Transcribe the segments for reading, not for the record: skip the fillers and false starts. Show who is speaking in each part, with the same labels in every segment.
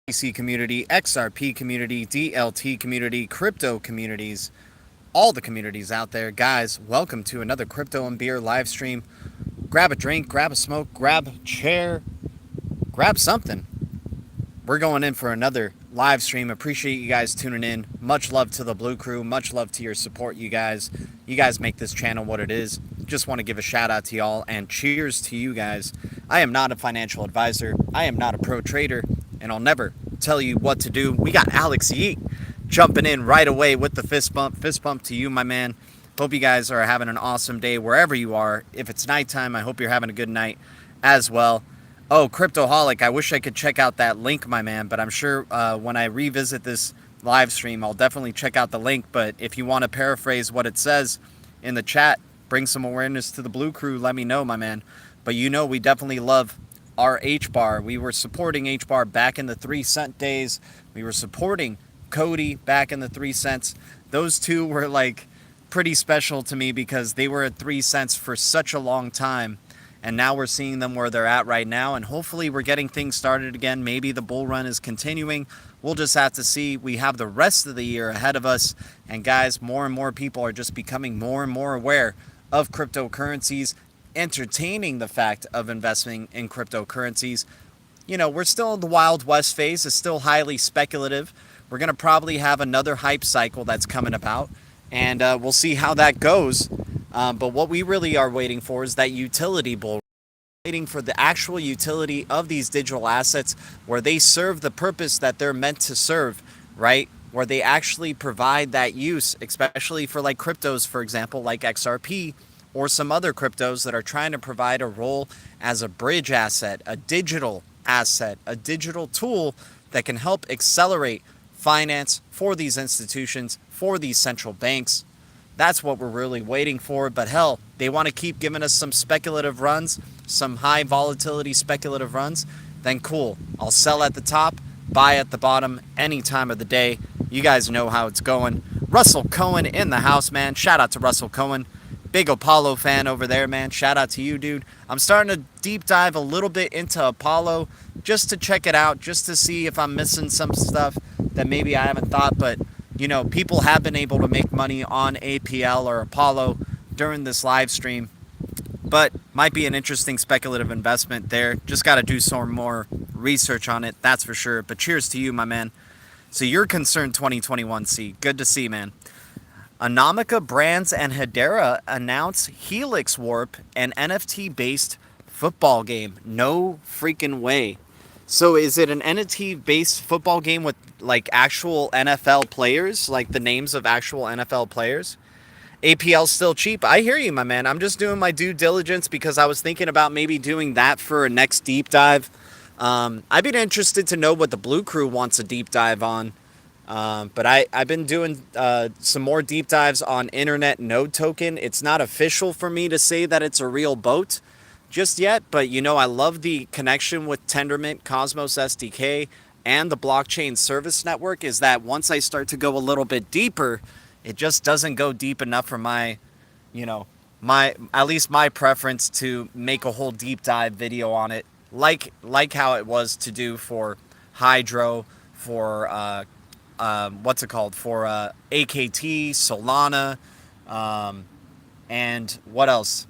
Speaker 1: BC community, XRP community, DLT community, crypto communities, all the communities out there. Guys, welcome to another Crypto and Beer live stream. Grab a drink, grab a smoke, grab a chair, grab something. We're going in for another live stream. Appreciate you guys tuning in. Much love to the Blue Crew. Much love to your support, you guys. You guys make this channel what it is. Just want to give a shout out to y'all and cheers to you guys. I am not a financial advisor. I am not a pro trader, and I'll never tell you what to do. We got Alex Yeet jumping in right away with the fist bump. Fist bump to you, my man. Hope you guys are having an awesome day wherever you are. If it's nighttime, I hope you're having a good night as well. Oh, Cryptoholic, I wish I could check out that link, my man, but I'm sure when I revisit this live stream, I'll definitely check out the link. But if you want to paraphrase what it says in the chat, bring some awareness to the Blue Crew, let me know, my man. But you know we definitely love our H-Bar. We were supporting H-Bar back in the 3-cent days. We were supporting Cody back in the 3 cents. Those two were like pretty special to me because they were at 3 cents for such a long time. And now we're seeing them where they're at right now. And hopefully we're getting things started again. Maybe the bull run is continuing. We'll just have to see. We have the rest of the year ahead of us. And guys, more and more people are just becoming more and more aware of cryptocurrencies, entertaining the fact of investing in cryptocurrencies. You know, we're still in the Wild West phase. It's still highly speculative. We're going to probably have another hype cycle that's coming about. And we'll see how that goes. But what we really are waiting for is that utility bull. Waiting for the actual utility of these digital assets where they serve the purpose that they're meant to serve, right? Where they actually provide that use, especially for like cryptos, for example, like XRP or some other cryptos that are trying to provide a role as a bridge asset, a digital tool that can help accelerate finance for these institutions, for these central banks. That's what we're really waiting for. But hell, they want to keep giving us some speculative runs, some high volatility speculative runs. Then cool. I'll sell at the top, buy at the bottom any time of the day. You guys know how it's going. Russell Cohen in the house, man. Shout out to Russell Cohen. Big Apollo fan over there, man. Shout out to you, dude. I'm starting to deep dive a little bit into Apollo just to check it out, just to see if I'm missing some stuff that maybe I haven't thought. But you know, people have been able to make money on APL or Apollo during this live stream, but might be an interesting speculative investment there. Just got to do some more research on it, that's for sure. But cheers to you, my man. So you're concerned 2021C. Good to see, man. Anomica Brands and Hedera announce Helix Warp, an NFT-based football game. No freaking way. So is it an NFT-based football game with like actual NFL players, like the names of actual NFL players? APL's still cheap. I hear you, my man. I'm just doing my due diligence because I was thinking about maybe doing that for a next deep dive. I'd be interested to know what the Blue Crew wants a deep dive on. But I've been doing some more deep dives on Internet Node Token. It's not official for me to say that it's a real boat just yet, but you know, I love the connection with Tendermint, Cosmos SDK, and the blockchain service network. Is that once I start to go a little bit deeper, it just doesn't go deep enough for my, you know, at least my preference to make a whole deep dive video on it, like how it was to do for Hydro, for what's it called, for AKT, Solana, and what else?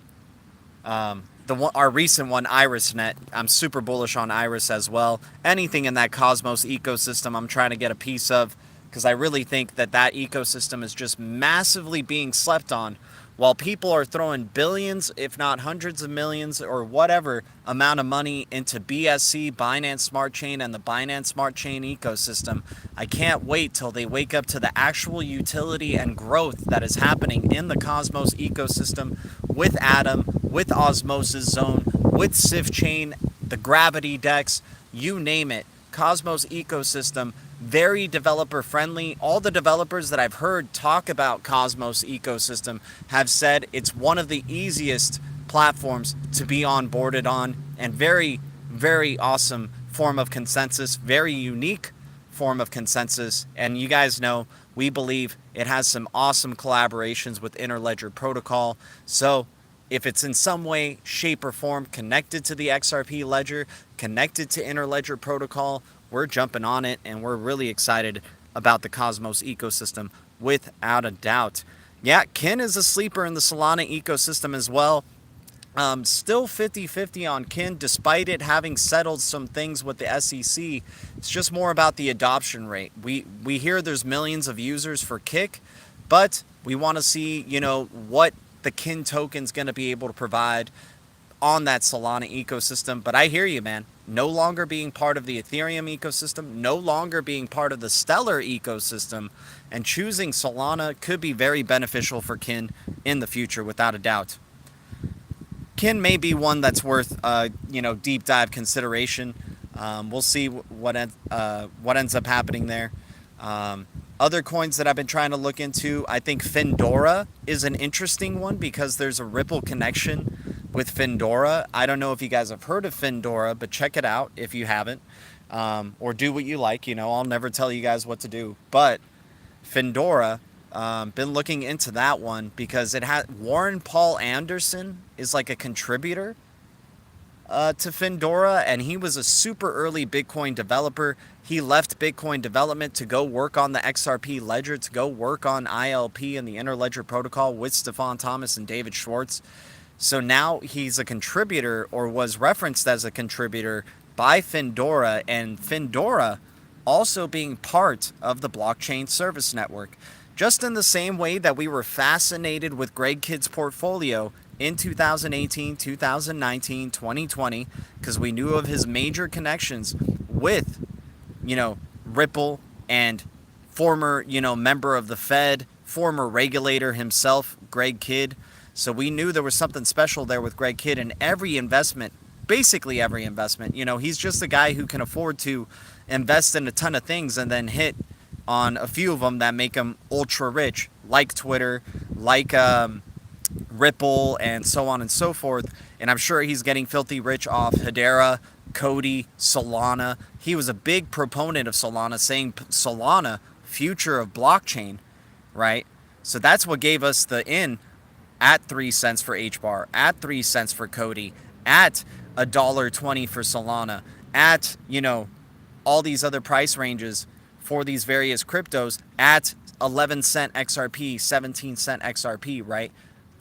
Speaker 1: Our recent one, IrisNet. I'm super bullish on Iris as well. Anything in that Cosmos ecosystem I'm trying to get a piece of, because I really think that ecosystem is just massively being slept on, while people are throwing billions, if not hundreds of millions, or whatever amount of money into BSC, Binance Smart Chain, and the Binance Smart Chain ecosystem. I can't wait till they wake up to the actual utility and growth that is happening in the Cosmos ecosystem with Atom, with Osmosis Zone, with Sif Chain, the Gravity Dex, you name it. Cosmos ecosystem, very developer friendly. All the developers that I've heard talk about Cosmos ecosystem have said it's one of the easiest platforms to be onboarded on, and very, very awesome form of consensus, very unique form of consensus. And you guys know we believe it has some awesome collaborations with Interledger Protocol. So if it's in some way, shape, or form connected to the XRP ledger, connected to Interledger Protocol, we're jumping on it, and we're really excited about the Cosmos ecosystem without a doubt. Yeah, Kin is a sleeper in the Solana ecosystem as well. Still 50-50 on Kin, despite it having settled some things with the SEC. It's just more about the adoption rate. We hear there's millions of users for Kick, but we want to see, what the Kin token's going to be able to provide on that Solana ecosystem. But I hear you, man. No longer being part of the Ethereum ecosystem, no longer being part of the Stellar ecosystem, and choosing Solana could be very beneficial for Kin in the future, without a doubt. Kin may be one that's worth, deep dive consideration. We'll see what ends up happening there. Other coins that I've been trying to look into, I think Findora is an interesting one because there's a Ripple connection with Findora. I don't know if you guys have heard of Findora, but check it out if you haven't, or do what you like. I'll never tell you guys what to do, but Findora, been looking into that one because it had Warren Paul Anderson is like a contributor to Findora, and he was a super early Bitcoin developer. He left Bitcoin development to go work on the XRP ledger, to go work on ILP and the Interledger protocol with Stefan Thomas and David Schwartz. So now he's a contributor, or was referenced as a contributor by Findora, and Findora also being part of the blockchain service network. Just in the same way that we were fascinated with Greg Kidd's portfolio in 2018, 2019, 2020, because we knew of his major connections with, Ripple, and former, member of the Fed, former regulator himself, Greg Kidd. So we knew there was something special there with Greg Kidd, and every investment, basically every investment, he's just a guy who can afford to invest in a ton of things and then hit on a few of them that make him ultra rich, like Twitter, like Ripple, and so on and so forth. And I'm sure he's getting filthy rich off Hedera, Cody, Solana. He was a big proponent of Solana, saying Solana, future of blockchain, right? So that's what gave us the in at 3 cents for HBAR, at 3 cents for Cody, at $1.20 for Solana, at, all these other price ranges for these various cryptos, at 11 cent XRP, 17 cent XRP, right?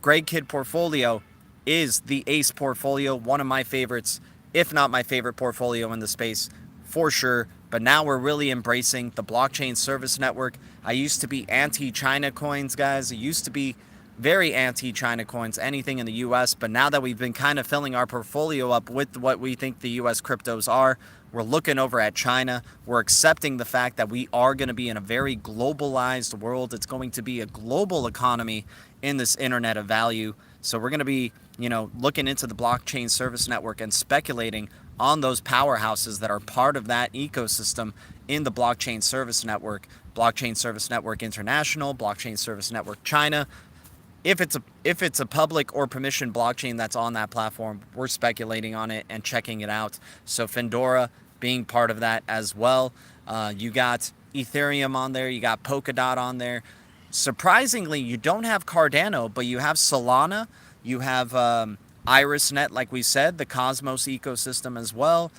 Speaker 1: Greg Kidd portfolio is the ace portfolio, one of my favorites, if not my favorite portfolio in the space, for sure. But now we're really embracing the blockchain service network. I used to be anti-China coins, guys. I used to be very anti-China coins, anything in the US, but now that we've been kind of filling our portfolio up with what we think the US cryptos are, we're looking over at China. We're accepting the fact that we are going to be in a very globalized world. It's going to be a global economy in this internet of value. So we're going to be, looking into the blockchain service network and speculating on those powerhouses that are part of that ecosystem in the blockchain service network. Blockchain Service Network International, Blockchain Service Network China. If it's a public or permission blockchain that's on that platform, we're speculating on it and checking it out. So Findora being part of that as well. You got Ethereum on there. You got Polkadot on there. Surprisingly, you don't have Cardano, but you have Solana. You have IrisNet, like we said, the Cosmos ecosystem as well.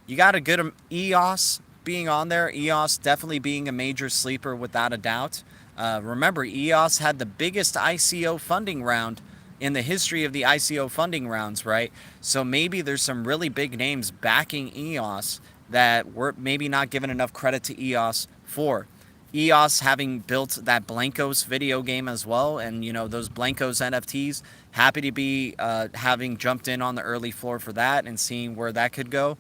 Speaker 1: You got a good EOS being on there. EOS definitely being a major sleeper without a doubt. Remember, EOS had the biggest ICO funding round in the history of the ICO funding rounds, right? So maybe there's some really big names backing EOS that we're maybe not given enough credit to EOS for. EOS having built that Blankos video game as well, and those Blankos NFTs, happy to be having jumped in on the early floor for that and seeing where that could go.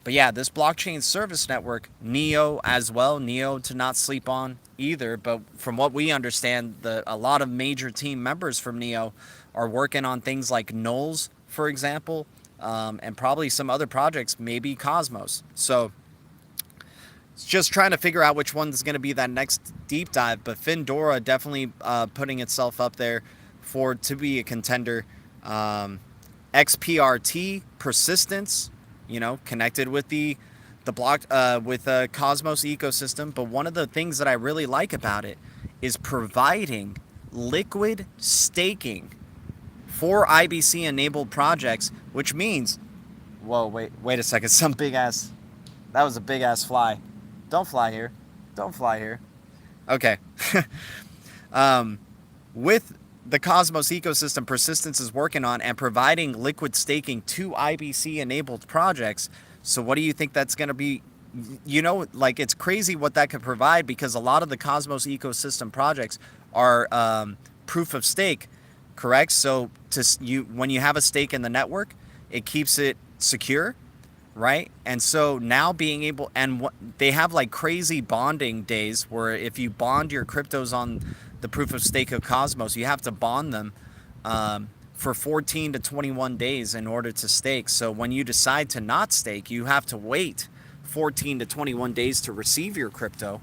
Speaker 1: But yeah, this blockchain service network, NEO as well, NEO to not sleep on either. But from what we understand, a lot of major team members from NEO are working on things like Knowles, for example, and probably some other projects, maybe Cosmos. So it's just trying to figure out which one's going to be that next deep dive. But Findora definitely putting itself up there to be a contender. XPRT, Persistence, connected with the block with the Cosmos ecosystem. But one of the things that I really like about it is providing liquid staking for IBC enabled projects, which means, whoa, wait a second, some big ass That was a big ass fly. Don't fly here. Don't fly here. Okay. With the Cosmos ecosystem Persistence is working on and providing liquid staking to IBC enabled projects. So what do you think that's going to be? You know, like, it's crazy what that could provide, because a lot of the Cosmos ecosystem projects are proof of stake, correct? So when you have a stake in the network, it keeps it secure, right? And so now being able, and they have like crazy bonding days where if you bond your cryptos on the proof of stake of Cosmos, you have to bond them for 14 to 21 days in order to stake. So when you decide to not stake, you have to wait 14 to 21 days to receive your crypto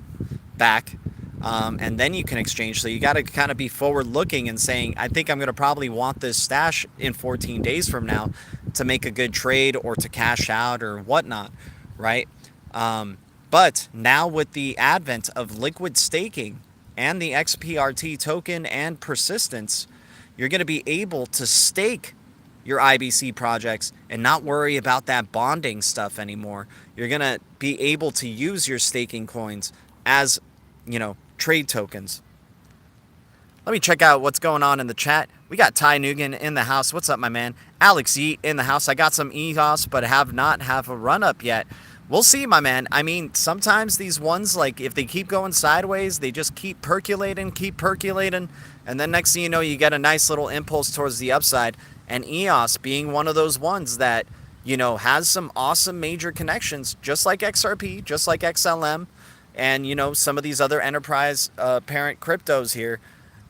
Speaker 1: back. And then you can exchange. So you got to kind of be forward looking and saying, I think I'm going to probably want this stash in 14 days from now to make a good trade or to cash out or whatnot, right? But now with the advent of liquid staking and the XPRT token and Persistence, you're going to be able to stake your IBC projects and not worry about that bonding stuff anymore. You're going to be able to use your staking coins as, trade tokens. Let me check out what's going on in the chat. We got Ty Nugent in the house. What's up, my man? Alex Yeet in the house. I got some EOS, but have not have a run up yet. We'll see, my man. I mean, sometimes these ones, like, if they keep going sideways, they just keep percolating, and then next thing you know, you get a nice little impulse towards the upside. And EOS being one of those ones that, has some awesome major connections, just like XRP, just like XLM, and, some of these other enterprise parent cryptos here.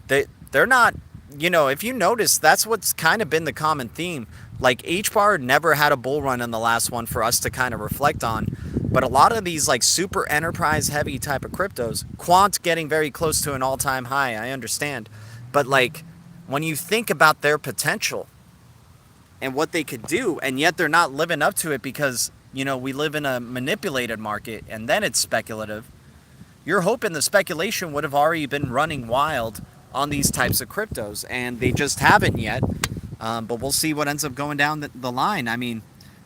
Speaker 1: They're not, if you notice, that's what's kind of been the common theme. Like, HBAR never had a bull run in the last one for us to kind of reflect on. But a lot of these, like, super enterprise heavy type of cryptos, Quant getting very close to an all-time high, I understand. But, like, when you think about their potential and what they could do, and yet they're not living up to it because, we live in a manipulated market and then it's speculative. You're hoping the speculation would have already been running wild on these types of cryptos, and they just haven't yet. But we'll see what ends up going down the line. I mean,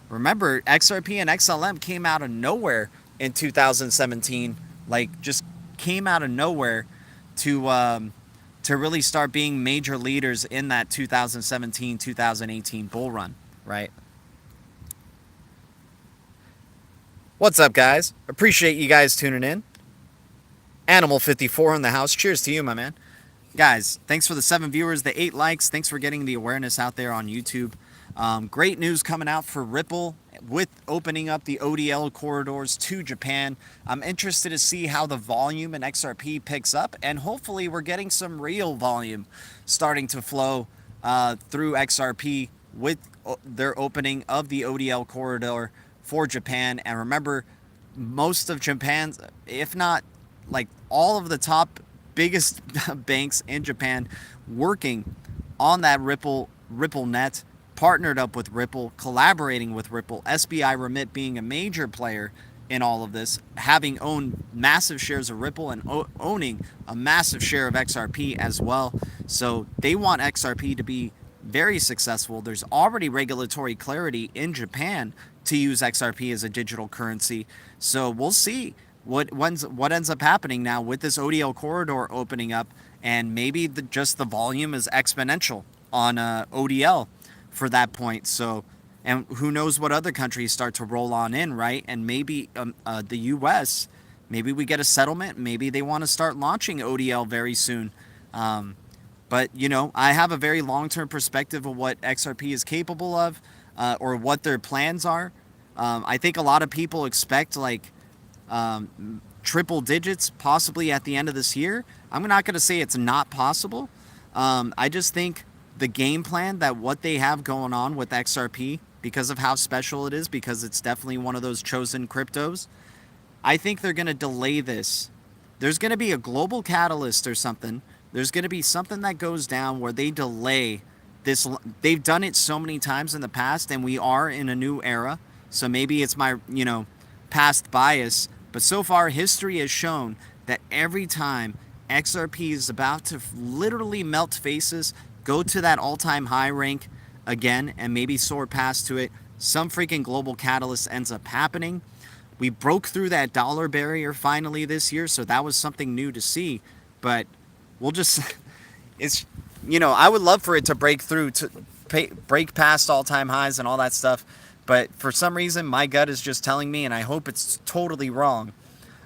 Speaker 1: remember, XRP and XLM came out of nowhere in 2017, like, just came out of nowhere to really start being major leaders in that 2017-2018 bull run, right? What's up, guys? Appreciate you guys tuning in. Animal54 in the house. Cheers to you, my man. Guys, thanks for the 7 viewers, the 8 likes. Thanks for getting the awareness out there on YouTube. Great news coming out for Ripple with opening up the ODL corridors to Japan. I'm interested to see how the volume in XRP picks up, and hopefully we're getting some real volume starting to flow through XRP with their opening of the ODL corridor for Japan. And remember, most of Japan's, if not like all of the top biggest banks in Japan, working on that Ripple net, partnered up with Ripple, collaborating with Ripple, SBI Remit being a major player in all of this, having owned massive shares of Ripple and owning a massive share of XRP as well. So they want XRP to be very successful. There's already regulatory clarity in Japan to use XRP as a digital currency. So we'll see what ends up happening now with this ODL corridor opening up, and maybe just the volume is exponential on ODL for that point. So, and who knows what other countries start to roll on in, right? And maybe the US, maybe we get a settlement. Maybe they want to start launching ODL very soon. But, I have a very long-term perspective of what XRP is capable of, or what their plans are. I think a lot of people expect, like, triple digits possibly at the end of this year. I'm not going to say it's not possible. I just think the game plan, that what they have going on with XRP, because of how special it is, because it's definitely one of those chosen cryptos, I think they're going to delay this. There's going to be a global catalyst or something. There's going to be something that goes down where they delay this. They've done it so many times in the past, and we are in a new era. So maybe it's my, past bias. But so far, history has shown that every time XRP is about to literally melt faces, go to that all-time high rank again, and maybe soar past to it, some freaking global catalyst ends up happening. We broke through that dollar barrier finally this year, so that was something new to see. But we'll just, it's, I would love for it to break through, to break past all-time highs and all that stuff. But for some reason, my gut is just telling me, and I hope it's totally wrong,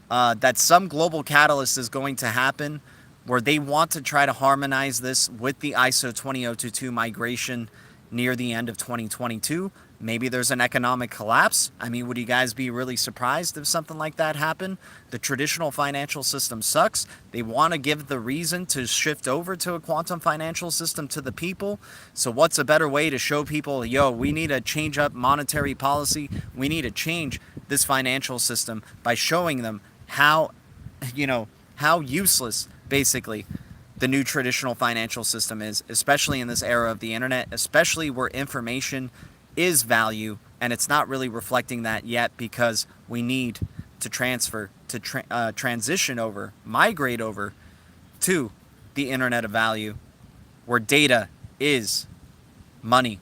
Speaker 1: that some global catalyst is going to happen where they want to try to harmonize this with the ISO 20022 migration near the end of 2022. Maybe there's an economic collapse. I mean, would you guys be really surprised if something like that happened? The traditional financial system sucks. They want to give the reason to shift over to a quantum financial system to the people. So what's a better way to show people, yo, we need to change up monetary policy. We need to change this financial system by showing them how useless, basically, the new traditional financial system is, especially in this era of the internet, especially where information is value, and it's not really reflecting that yet because we need to transition over, migrate over to the internet of value, where data is money,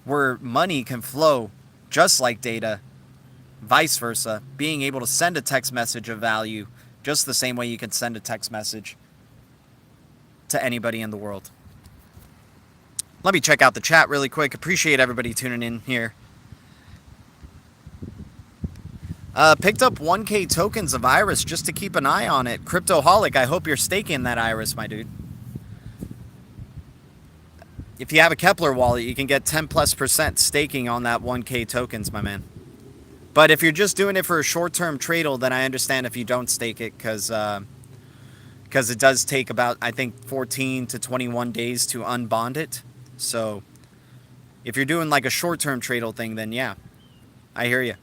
Speaker 1: where money can flow just like data, vice versa, being able to send a text message of value just the same way you can send a text message to anybody in the world. Let me check out the chat really quick. Appreciate everybody tuning in here. Picked up 1K tokens of Iris just to keep an eye on it. Cryptoholic, I hope you're staking that Iris, my dude. If you have a Kepler wallet, you can get 10+% staking on that 1K tokens, my man. But if you're just doing it for a short-term trade, then I understand if you don't stake it, because it does take about, I think, 14 to 21 days to unbond it. So if you're doing like a short-term trade thing, then yeah, I hear you.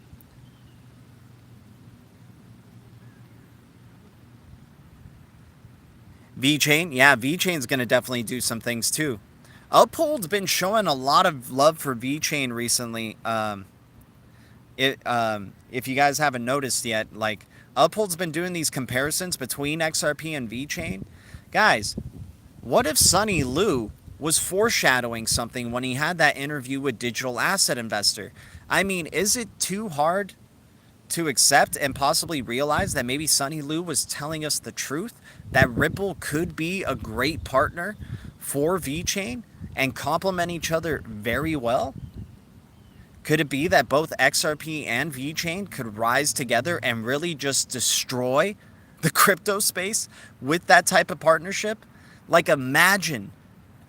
Speaker 1: VeChain, yeah, VeChain's going to definitely do some things too. Uphold's been showing a lot of love for VeChain recently. If you guys haven't noticed yet, like, Uphold's been doing these comparisons between XRP and VeChain. Guys, what if Sonny Liu was foreshadowing something when he had that interview with Digital Asset Investor? I mean, is it too hard to accept and possibly realize that maybe Sonny Liu was telling us the truth, that Ripple could be a great partner for VeChain and complement each other very well? Could it be that both XRP and VeChain could rise together and really just destroy the crypto space with that type of partnership? Like, imagine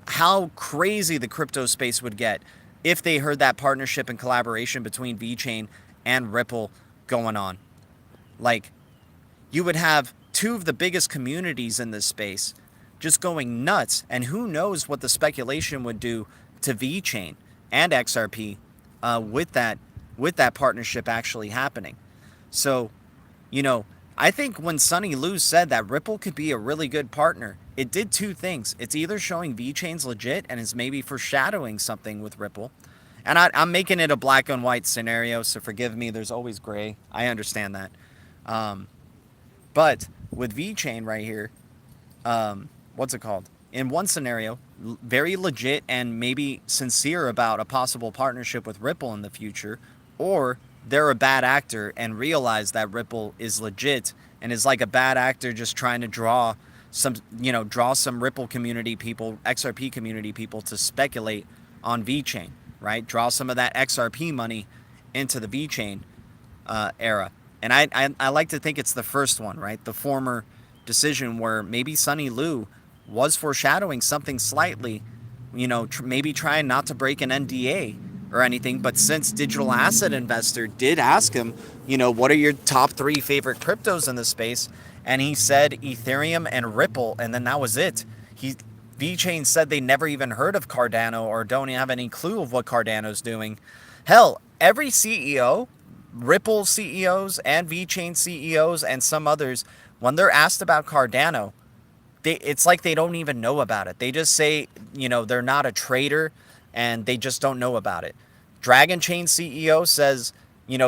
Speaker 1: how crazy the crypto space would get if they heard that partnership and collaboration between VeChain and Ripple going on. Like, you would have two of the biggest communities in this space just going nuts, and who knows what the speculation would do to VeChain and XRP with that partnership actually happening. So, I think when Sonny Liu said that Ripple could be a really good partner, it did two things. It's either showing VeChain's legit and is maybe foreshadowing something with Ripple. And I'm making it a black and white scenario, so forgive me, there's always gray. I understand that. But with VeChain right here, what's it called? In one scenario, very legit and maybe sincere about a possible partnership with Ripple in the future, or they're a bad actor and realize that Ripple is legit and is like a bad actor just trying to draw some Ripple community people, XRP community people to speculate on VeChain, right? Draw some of that XRP money into the VeChain era. And I like to think it's the first one, right? The former decision where maybe Sonny Liu was foreshadowing something slightly, maybe trying not to break an NDA or anything. But since Digital Asset Investor did ask him, what are your top 3 favorite cryptos in the space? And he said Ethereum and Ripple, and then that was it. VeChain said they never even heard of Cardano or don't have any clue of what Cardano's doing. Hell, every CEO, Ripple CEOs and VeChain CEOs and some others, when they're asked about Cardano, it's like they don't even know about it. They just say, they're not a trader and they just don't know about it. Dragon Chain CEO says,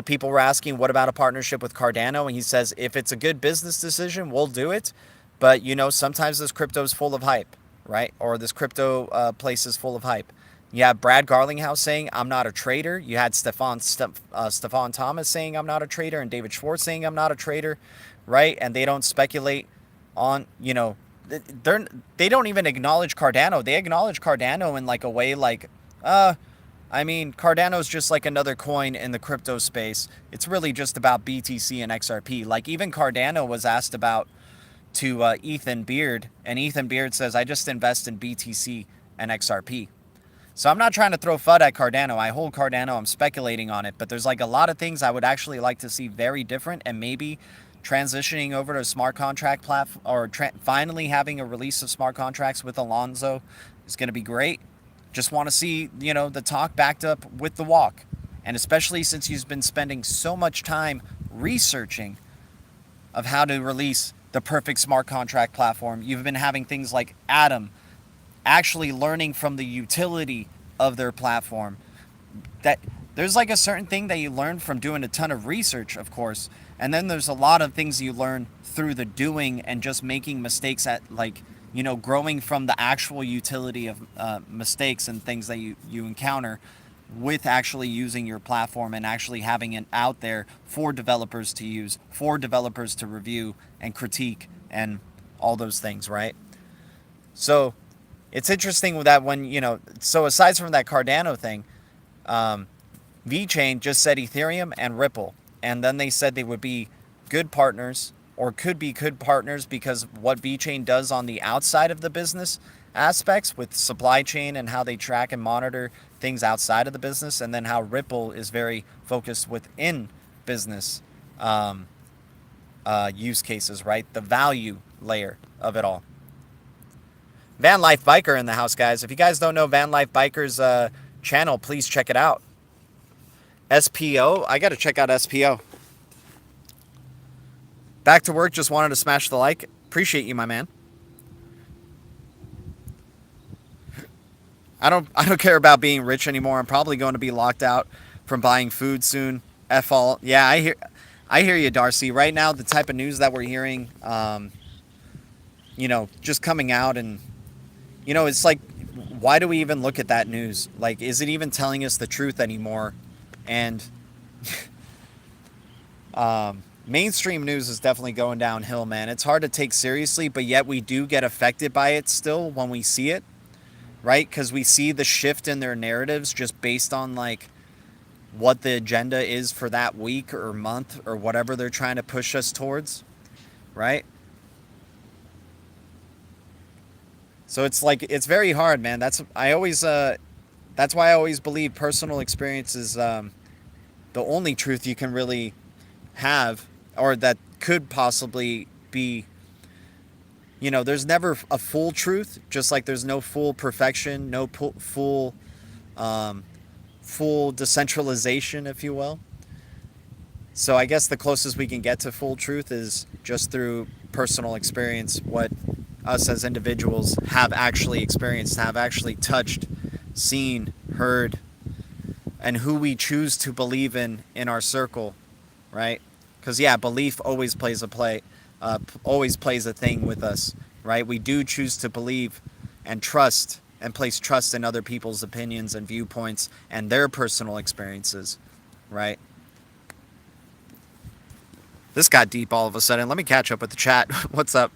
Speaker 1: people were asking, what about a partnership with Cardano? And he says, if it's a good business decision, we'll do it. But, sometimes this crypto is full of hype, right? Or this crypto place is full of hype. You have Brad Garlinghouse saying, I'm not a traitor. You had Stefan Thomas saying, I'm not a traitor, and David Schwartz saying, I'm not a traitor, right? And they don't speculate on, they don't even acknowledge Cardano. They acknowledge Cardano in like a way like, Cardano's just like another coin in the crypto space. It's really just about BTC and XRP. Like even Cardano was asked about to Ethan Beard, and Ethan Beard says, I just invest in BTC and XRP. So I'm not trying to throw FUD at Cardano. I hold Cardano. I'm speculating on it. But there's like a lot of things I would actually like to see very different, and maybe transitioning over to a smart contract platform, or finally having a release of smart contracts with Alonzo is going to be great. Just want to see, the talk backed up with the walk. And especially since he's been spending so much time researching of how to release the perfect smart contract platform. You've been having things like Atom actually learning from the utility of their platform. That there's like a certain thing that you learn from doing a ton of research, of course, and then there's a lot of things you learn through the doing and just making mistakes at growing from the actual utility of mistakes and things that you encounter with actually using your platform and actually having it out there for developers to use, for developers to review and critique and all those things, right? So it's interesting that so aside from that Cardano thing, VeChain just said Ethereum and Ripple. And then they said they would be good partners, or could be good partners, because what VeChain does on the outside of the business aspects with supply chain and how they track and monitor things outside of the business, and then how Ripple is very focused within business use cases, right? The value layer of it all. Van Life Biker in the house, guys. If you guys don't know Van Life Biker's channel, please check it out. SPO, I got to check out SPO. Back to work, just wanted to smash the like. Appreciate you, my man. I don't care about being rich anymore. I'm probably going to be locked out from buying food soon. F all. Yeah, I hear you, Darcy. Right now, the type of news that we're hearing, just coming out, and it's like, why do we even look at that news? Like, is it even telling us the truth anymore? And mainstream news is definitely going downhill, man. It's hard to take seriously, but yet we do get affected by it still when we see it, right? Because we see the shift in their narratives just based on like what the agenda is for that week or month or whatever they're trying to push us towards, right? So it's like, it's very hard, man. That's why I always believe personal experience is the only truth you can really have, or that could possibly be. There's never a full truth, just like there's no full perfection, no full decentralization, if you will. So I guess the closest we can get to full truth is just through personal experience, what us as individuals have actually experienced, have actually touched, seen, heard, and who we choose to believe in our circle, right? Because belief always plays a thing with us, right? We do choose to believe and trust and place trust in other people's opinions and viewpoints and their personal experiences, right? This got deep all of a sudden. Let me catch up with the chat. What's up?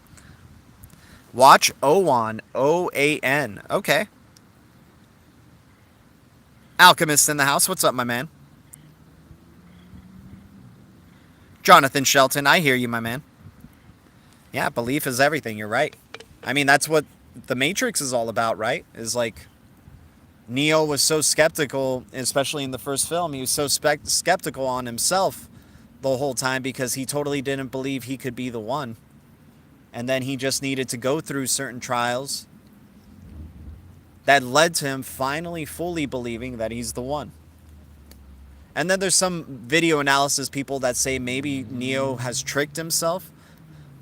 Speaker 1: Watch Oan, O-A-N. Okay. Alchemist in the house. What's up, my man? Jonathan Shelton, I hear you, my man. Yeah, belief is everything. You're right. I mean, that's what the Matrix is all about, right? Is like, Neo was so skeptical, especially in the first film. He was so skeptical on himself the whole time because he totally didn't believe he could be the one. And then he just needed to go through certain trials that led to him finally fully believing that he's the one. And then there's some video analysis people that say maybe Neo has tricked himself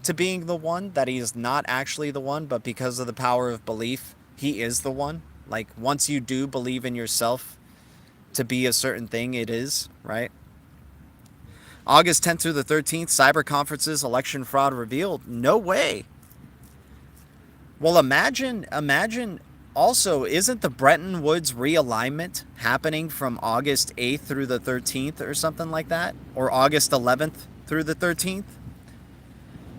Speaker 1: to being the one, that he is not actually the one, but because of the power of belief, he is the one. Like, once you do believe in yourself to be a certain thing, it is, right? August 10th through the 13th, cyber conferences, election fraud revealed. No way. Well, imagine also, isn't the Bretton Woods realignment happening from August 8th through the 13th or something like that? Or August 11th through the 13th?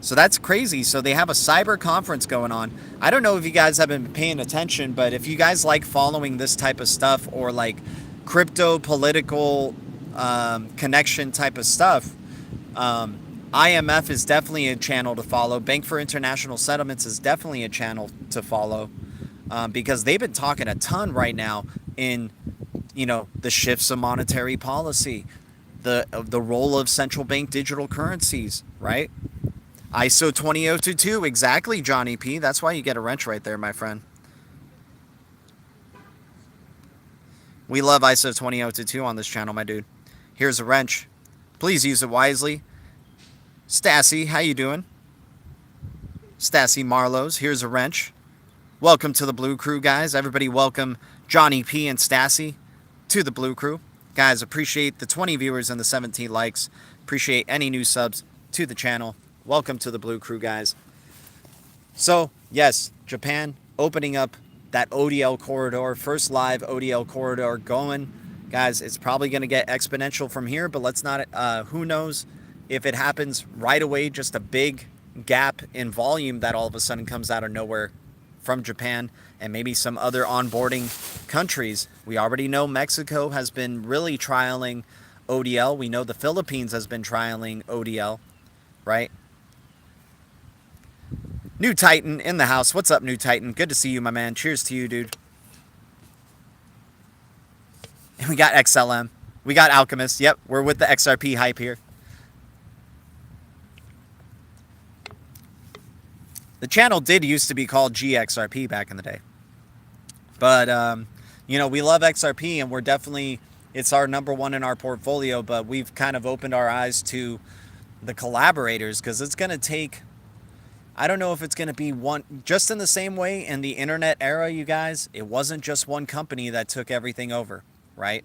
Speaker 1: So that's crazy. So they have a cyber conference going on. I don't know if you guys have been paying attention, but if you guys like following this type of stuff or like crypto political connection type of stuff, IMF is definitely a channel to follow. Bank for International Settlements is definitely a channel to follow because they've been talking a ton right now in, the shifts of monetary policy, the role of central bank digital currencies, right? ISO 20022, exactly, Johnny P. That's why you get a wrench right there, my friend. We love ISO 20022 on this channel, my dude. Here's a wrench. Please use it wisely. Stassi, how you doing? Stassi Marlows, here's a wrench. Welcome to the Blue Crew, guys. Everybody welcome Johnny P and Stassi to the Blue Crew. Guys, appreciate the 20 viewers and the 17 likes. Appreciate any new subs to the channel. Welcome to the Blue Crew, guys. So, yes, Japan opening up that ODL corridor, first live ODL corridor going. Guys, it's probably going to get exponential from here, but let's not, who knows if it happens right away, just a big gap in volume that all of a sudden comes out of nowhere from Japan and maybe some other onboarding countries. We already know Mexico has been really trialing ODL. We know the Philippines has been trialing ODL, right? New Titan in the house. What's up, New Titan? Good to see you, my man. Cheers to you, dude. And we got XLM. We got Alchemist. Yep, we're with the XRP hype here. The channel did used to be called GXRP back in the day. But, we love XRP, and we're definitely, it's our number one in our portfolio, but we've kind of opened our eyes to the collaborators because it's going to take, I don't know if it's going to be one, just in the same way in the internet era, you guys, it wasn't just one company that took everything over, right?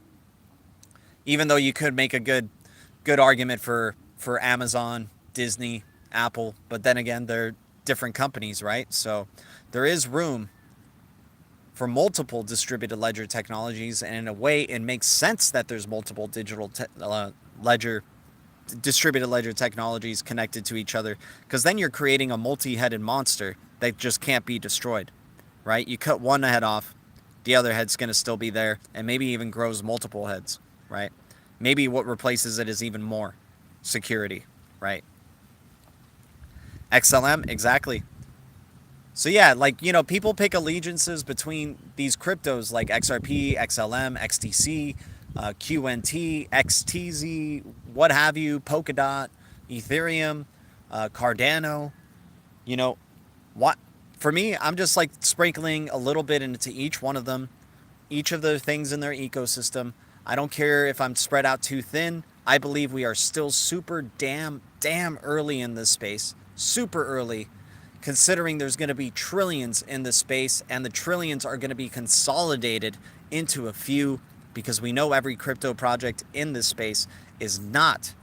Speaker 1: Even though you could make a good argument for Amazon, Disney, Apple, but then again, they're different companies, right? So there is room for multiple distributed ledger technologies, and in a way, it makes sense that there's multiple distributed ledger technologies connected to each other, because then you're creating a multi-headed monster that just can't be destroyed, right? You cut one head off, the other head's going to still be there, and maybe even grows multiple heads, right? Maybe what replaces it is even more security, right? XLM, exactly. So yeah, people pick allegiances between these cryptos like XRP, XLM, XTC, QNT, XTZ, what have you, Polkadot, Ethereum, Cardano. What? For me, I'm just sprinkling a little bit into each one of them, each of the things in their ecosystem. I don't care if I'm spread out too thin. I believe we are still super damn early in this space. Super early, considering there's going to be trillions in this space, and the trillions are going to be consolidated into a few, because we know every crypto project in this space is not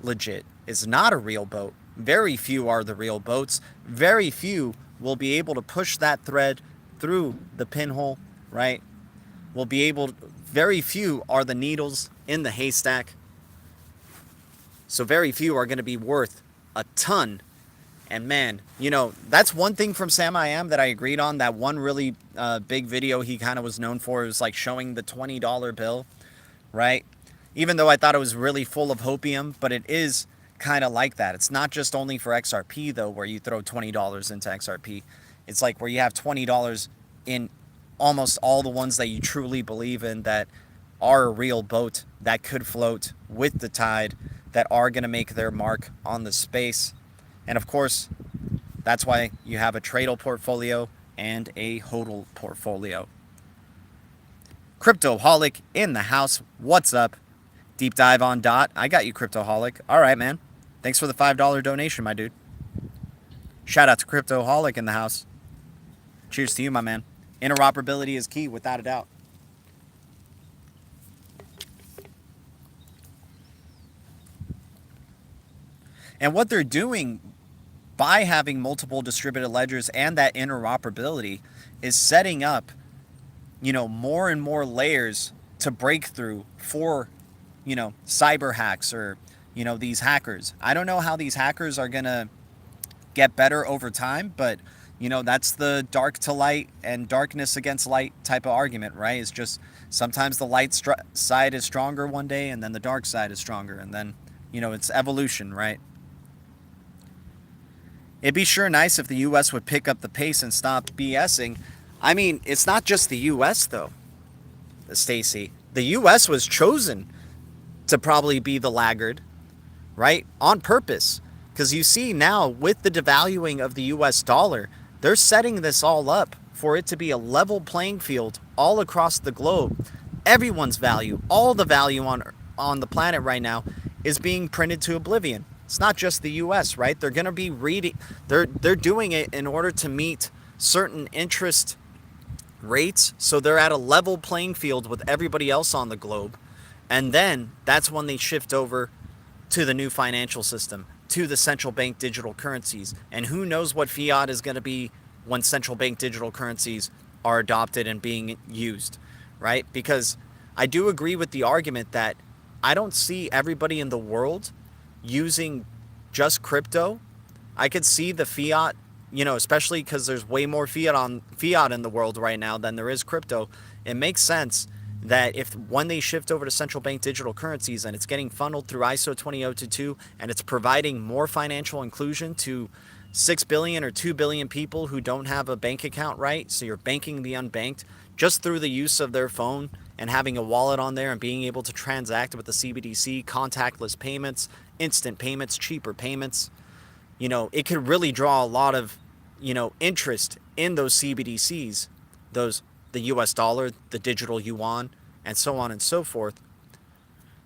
Speaker 1: legit, is not a real boat. Very few are the real boats. Very few will be able to push that thread through the pinhole, right? Very few are the needles in the haystack. So very few are going to be worth a ton. And man, that's one thing from Sam I Am that I agreed on. That one really big video he kind of was known for is showing the $20 bill, right? Even though I thought it was really full of hopium, but it is kind of like that. It's not just only for XRP though, where you throw $20 into XRP. It's where you have $20 in almost all the ones that you truly believe in, that are a real boat, that could float with the tide, that are going to make their mark on the space. And of course, that's why you have a Tradle portfolio and a HODL portfolio. Cryptoholic in the house. What's up? Deep dive on DOT. I got you, Cryptoholic. All right, man. Thanks for the $5 donation, my dude. Shout out to Cryptoholic in the house. Cheers to you, my man. Interoperability is key, without a doubt. And what they're doing by having multiple distributed ledgers and that interoperability, is setting up, more and more layers to break through for, cyber hacks or, these hackers. I don't know how these hackers are going to get better over time, but, that's the dark to light and darkness against light type of argument, right? It's just sometimes the light side is stronger one day and then the dark side is stronger. And then, it's evolution, right? It'd be sure nice if the U.S. would pick up the pace and stop BSing. I mean, it's not just the U.S. though, Stacy. The U.S. was chosen to probably be the laggard, right? On purpose. Because you see now, with the devaluing of the U.S. dollar, they're setting this all up for it to be a level playing field all across the globe. Everyone's value, all the value on the planet right now is being printed to oblivion. It's not just the U.S., right? They're going to be they're doing it in order to meet certain interest rates, so they're at a level playing field with everybody else on the globe. And then that's when they shift over to the new financial system, to the central bank digital currencies. And who knows what fiat is going to be when central bank digital currencies are adopted and being used, right? Because I do agree with the argument that I don't see everybody in the world using just crypto. I could see the fiat, especially because there's way more fiat in the world right now than there is crypto. It makes sense that when they shift over to central bank digital currencies and it's getting funneled through ISO 20022 and it's providing more financial inclusion to 6 billion or 2 billion people who don't have a bank account, right? So you're banking the unbanked just through the use of their phone and having a wallet on there and being able to transact with the CBDC, contactless payments, instant payments, cheaper payments. It could really draw a lot of, interest in those CBDCs, the US dollar, the digital yuan, and so on and so forth,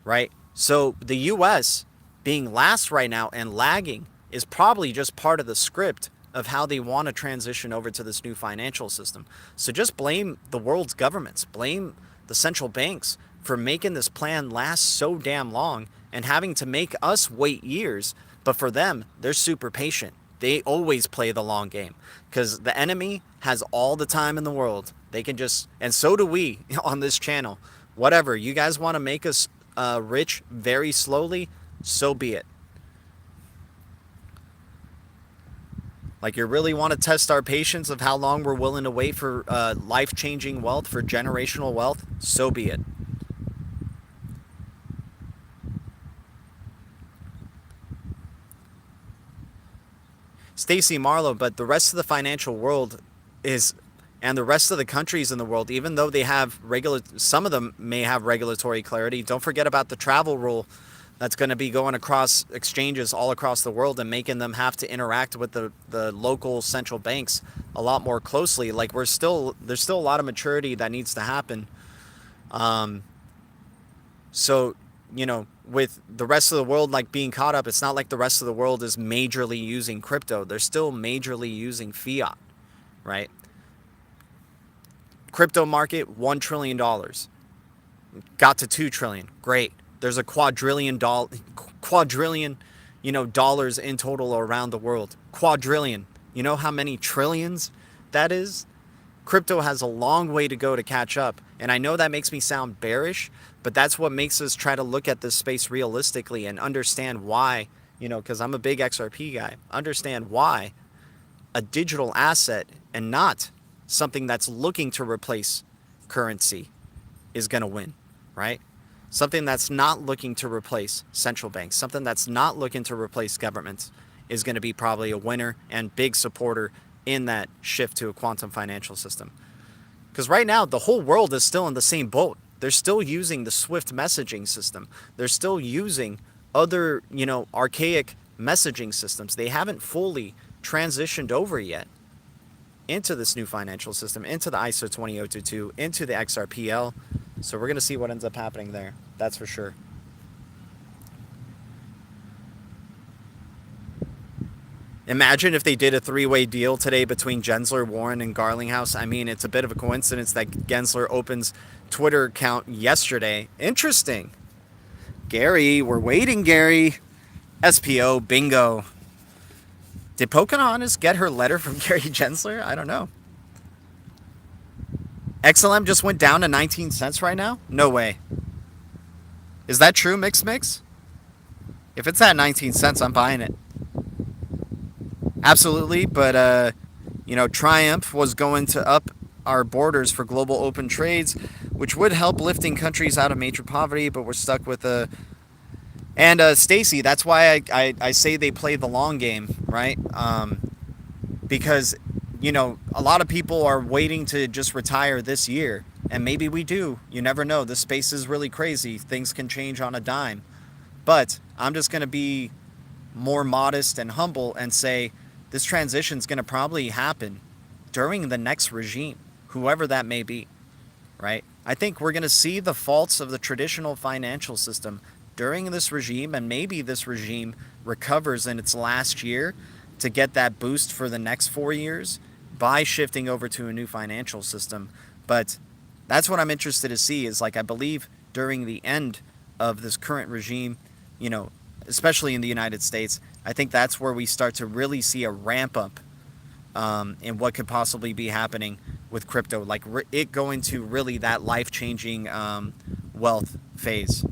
Speaker 1: right? So the US being last right now and lagging is probably just part of the script of how they want to transition over to this new financial system. So just blame the world's governments, blame the central banks for making this plan last so damn long and having to make us wait years. But for them, they're super patient. They always play the long game because the enemy has all the time in the world. They can just, and so do we on this channel. Whatever, you guys want to make us rich very slowly, so be it. Like, you really want to test our patience of how long we're willing to wait for life-changing wealth, for generational wealth, so be it. Stacy Marlowe, but the rest of the financial world and the rest of the countries in the world, even though they have some of them may have regulatory clarity, don't forget about the travel rule that's going to be going across exchanges all across the world and making them have to interact with the local central banks a lot more closely. Like, there's still a lot of maturity that needs to happen. So, with the rest of the world like being caught up, it's not like the rest of the world is majorly using crypto. They're still majorly using fiat, right? Crypto market, $1 trillion. Got to 2 trillion. Great. There's a quadrillion, dollars in total around the world. Quadrillion. You know how many trillions that is? Crypto has a long way to go to catch up. And I know that makes me sound bearish, but that's what makes us try to look at this space realistically and understand why, because I'm a big XRP guy, understand why a digital asset and not something that's looking to replace currency is going to win, right? Something that's not looking to replace central banks, something that's not looking to replace governments is going to be probably a winner and big supporter in that shift to a quantum financial system. Because right now, the whole world is still in the same boat. They're still using the Swift messaging system. They're still using other, archaic messaging systems. They haven't fully transitioned over yet into this new financial system, into the ISO 20022, into the XRPL. So we're going to see what ends up happening there. That's for sure. Imagine if they did a three-way deal today between Gensler, Warren, and Garlinghouse. I mean, it's a bit of a coincidence that Gensler opens Twitter account yesterday. Interesting. Gary, we're waiting, Gary. SPO, bingo. Did Pocahontas get her letter from Gary Gensler? I don't know. XLM just went down to 19 cents right now? No way. Is that true, Mix? If it's at 19 cents, I'm buying it. Absolutely, but Triumph was going to up our borders for global open trades, which would help lifting countries out of major poverty, but we're stuck with a... And Stacy, that's why I say they play the long game, right? Because, a lot of people are waiting to just retire this year. And maybe we do. You never know. This space is really crazy. Things can change on a dime. But I'm just going to be more modest and humble and say this transition is going to probably happen during the next regime, whoever that may be, right? I think we're going to see the faults of the traditional financial system during this regime, and maybe this regime recovers in its last year to get that boost for the next 4 years by shifting over to a new financial system. But that's what I'm interested to see is, like, I believe during the end of this current regime, especially in the United States, I think that's where we start to really see a ramp up in what could possibly be happening with crypto, like it going to really that life-changing wealth phase.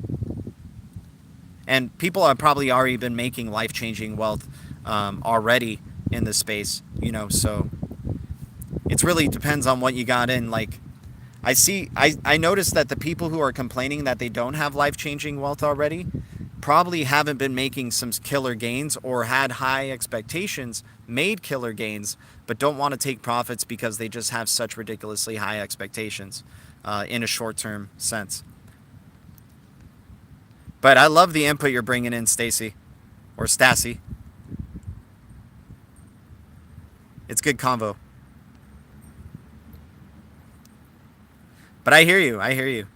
Speaker 1: And people have probably already been making life-changing wealth already in this space, so it really depends on what you got in. Like, I noticed that the people who are complaining that they don't have life-changing wealth already probably haven't been making some killer gains, or had high expectations, made killer gains, but don't want to take profits because they just have such ridiculously high expectations in a short-term sense. But I love the input you're bringing in, Stacy, or Stassi. It's good convo. But I hear you.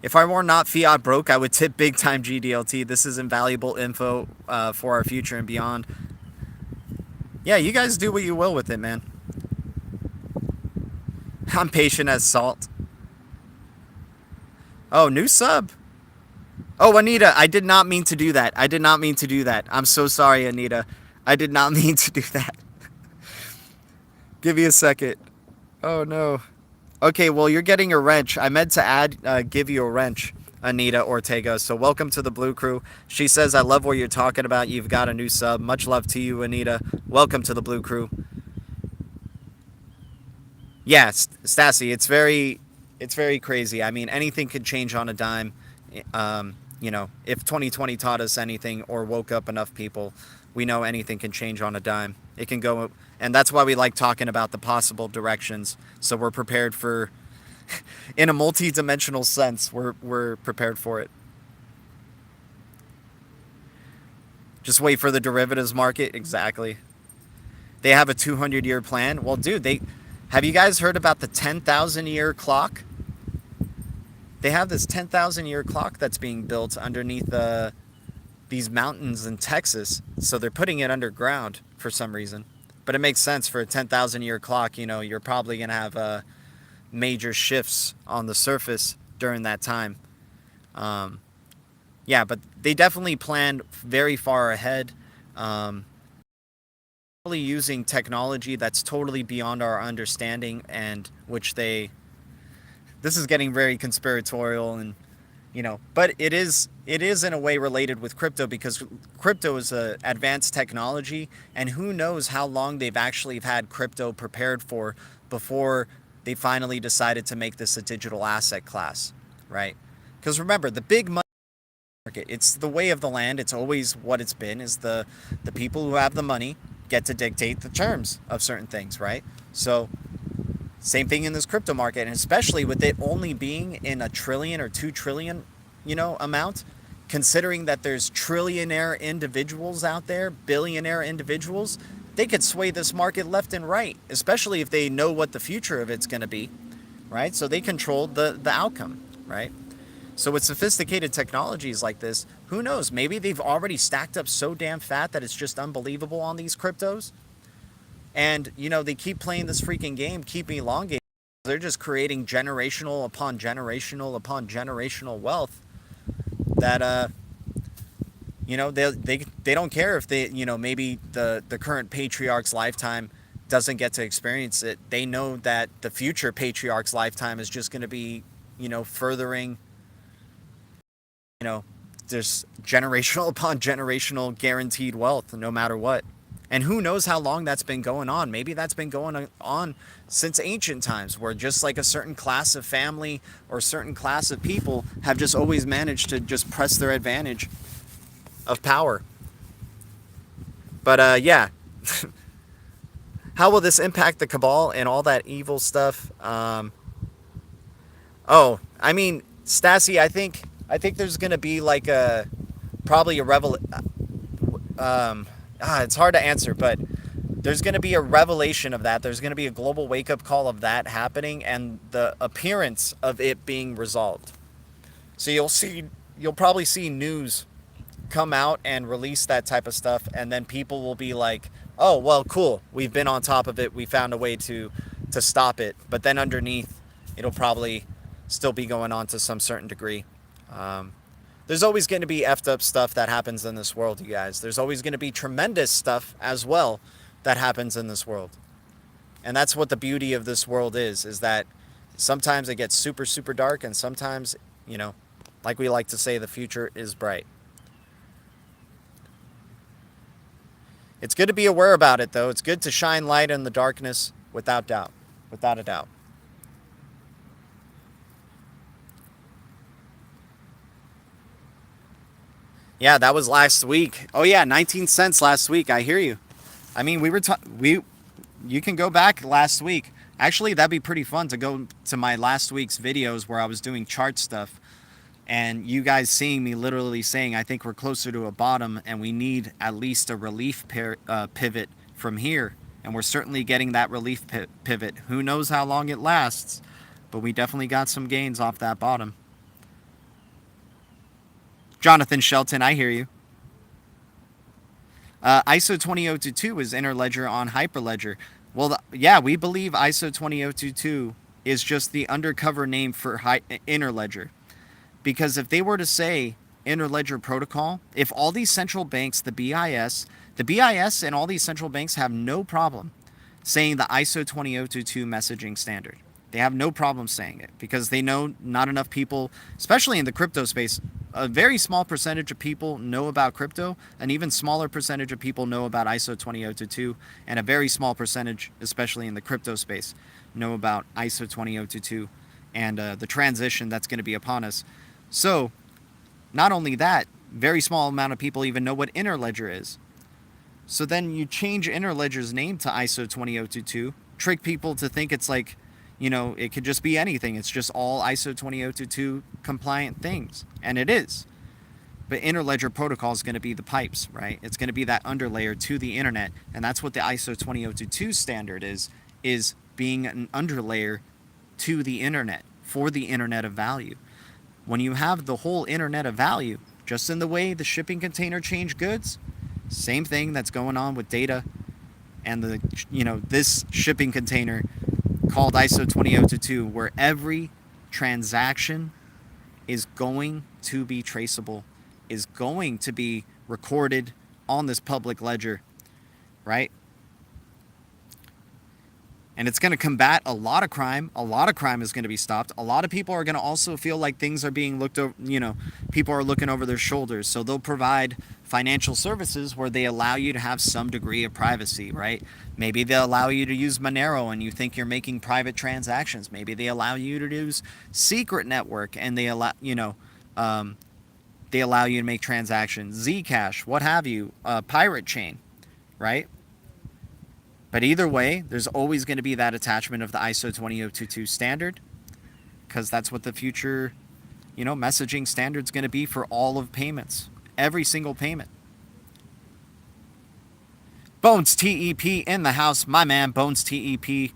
Speaker 1: If I were not fiat broke, I would tip big time GDLT. This is invaluable info for our future and beyond. Yeah, you guys do what you will with it, man. I'm patient as salt. Oh, new sub. Oh, Anita, I did not mean to do that. I'm so sorry, Anita. I did not mean to do that. Give me a second. Oh, no. Okay, well, you're getting a wrench. I meant to give you a wrench, Anita Ortega. So welcome to the Blue Crew. She says, I love what you're talking about. You've got a new sub. Much love to you, Anita. Welcome to the Blue Crew. Yeah, Stassi, it's very crazy. I mean, anything could change on a dime. If 2020 taught us anything or woke up enough people, we know anything can change on a dime. It can go, and that's why we like talking about the possible directions. So we're prepared for, in a multi-dimensional sense, we're prepared for it. Just wait for the derivatives market. Exactly. They have a 200-year plan. Well, dude, have you guys heard about the 10,000-year clock? They have this 10,000-year clock that's being built underneath these mountains in Texas. So they're putting it underground for some reason. But it makes sense for a 10,000-year clock. You're probably going to have major shifts on the surface during that time. Yeah, but they definitely planned very far ahead. Probably using technology that's totally beyond our understanding, and which this is getting very conspiratorial, and but it is in a way related with crypto, because crypto is a advanced technology, and who knows how long they've actually had crypto prepared for before they finally decided to make this a digital asset class, right? Because remember, the big money market, it's the way of the land. It's always what it's been, is the people who have the money get to dictate the terms of certain things, right? So same thing in this crypto market, and especially with it only being in a trillion or 2 trillion, amount, considering that there's trillionaire individuals out there, billionaire individuals, they could sway this market left and right, especially if they know what the future of it's going to be, right? So they control the outcome, right? So with sophisticated technologies like this, who knows? Maybe they've already stacked up so damn fat that it's just unbelievable on these cryptos. And, they keep playing this freaking game, keep elongating. They're just creating generational upon generational upon generational wealth that, You know, they don't care if they, maybe the current patriarch's lifetime doesn't get to experience it. They know that the future patriarch's lifetime is just going to be, furthering, you know, just generational upon generational guaranteed wealth no matter what. And who knows how long that's been going on? Maybe that's been going on since ancient times, where just like a certain class of family or a certain class of people have just always managed to just press their advantage of power. But yeah, how will this impact the cabal and all that evil stuff? Oh, I mean, Stassi, I think there's gonna be like probably a it's hard to answer, but there's going to be a revelation of that. There's going to be a global wake-up call of that happening and the appearance of it being resolved. So you'll probably see news come out and release that type of stuff, and then people will be like, oh, well, cool, we've been on top of it, we found a way to stop it. But then underneath, it'll probably still be going on to some certain degree. There's always going to be effed up stuff that happens in this world, you guys. There's always going to be tremendous stuff as well that happens in this world. And that's what the beauty of this world is that sometimes it gets super, super dark, and sometimes, like we like to say, the future is bright. It's good to be aware about it, though. It's good to shine light in the darkness, without doubt. Without a doubt. Yeah, that was last week. Oh yeah, 19 cents last week. I hear you. I mean, you can go back last week. Actually, that'd be pretty fun to go to my last week's videos where I was doing chart stuff, and you guys seeing me literally saying, I think we're closer to a bottom and we need at least a relief pivot from here. And we're certainly getting that relief pivot. Who knows how long it lasts, but we definitely got some gains off that bottom. Jonathan Shelton, I hear you. ISO 20022 is Interledger on Hyperledger. Well, yeah, we believe ISO 20022 is just the undercover name for Interledger. Because if they were to say Interledger protocol, if all these central banks, the BIS and all these central banks have no problem saying the ISO 20022 messaging standard. They have no problem saying it because they know not enough people, especially in the crypto space, a very small percentage of people know about crypto, an even smaller percentage of people know about ISO 20022, and a very small percentage, especially in the crypto space, know about ISO 20022 and the transition that's going to be upon us. So, not only that, very small amount of people even know what Interledger is. So then you change Interledger's name to ISO 20022, trick people to think it's like, it could just be anything. It's just all ISO 20022 compliant things. And it is. But Interledger protocol is going to be the pipes, right? It's going to be that underlayer to the internet. And that's what the ISO 20022 standard is being an underlayer to the internet, for the internet of value. When you have the whole internet of value, just in the way the shipping container changed goods, same thing that's going on with data and this shipping container called ISO 20022, where every transaction is going to be traceable, is going to be recorded on this public ledger, right? And it's going to combat a lot of crime. A lot of crime is going to be stopped. A lot of people are going to also feel like things are being looked over, people are looking over their shoulders. So they'll provide financial services where they allow you to have some degree of privacy, right? Maybe they'll allow you to use Monero and you think you're making private transactions. Maybe they allow you to use Secret Network and they allow you to make transactions. Zcash, what have you, Pirate Chain, right? But either way, there's always going to be that attachment of the ISO 20022 standard, because that's what the future, messaging standard is going to be for all of payments, every single payment. Bones TEP in the house, my man, Bones TEP,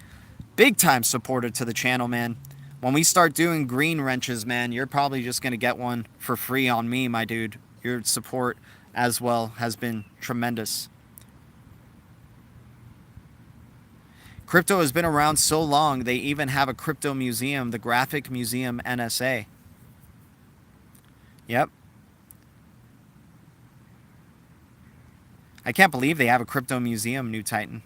Speaker 1: big time supporter to the channel, man. When we start doing green wrenches, man, you're probably just going to get one for free on me, my dude. Your support as well has been tremendous. Crypto has been around so long, they even have a crypto museum, the Graphic Museum NSA. Yep. I can't believe they have a crypto museum, New Titan.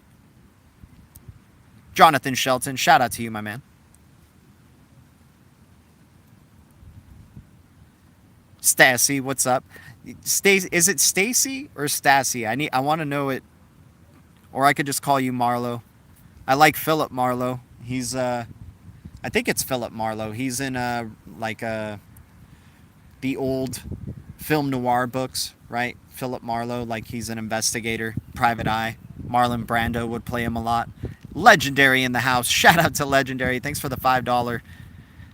Speaker 1: Jonathan Shelton, shout out to you, my man. Stacy, what's up? Stacy, is it Stacy or Stacy? I want to know it, or I could just call you Marlowe. I like Philip Marlowe. He's I think it's Philip Marlowe. He's in the old film noir books, right? Philip Marlowe, like he's an investigator, private eye. Marlon Brando would play him a lot. Legendary in the house. Shout out to Legendary. Thanks for the $5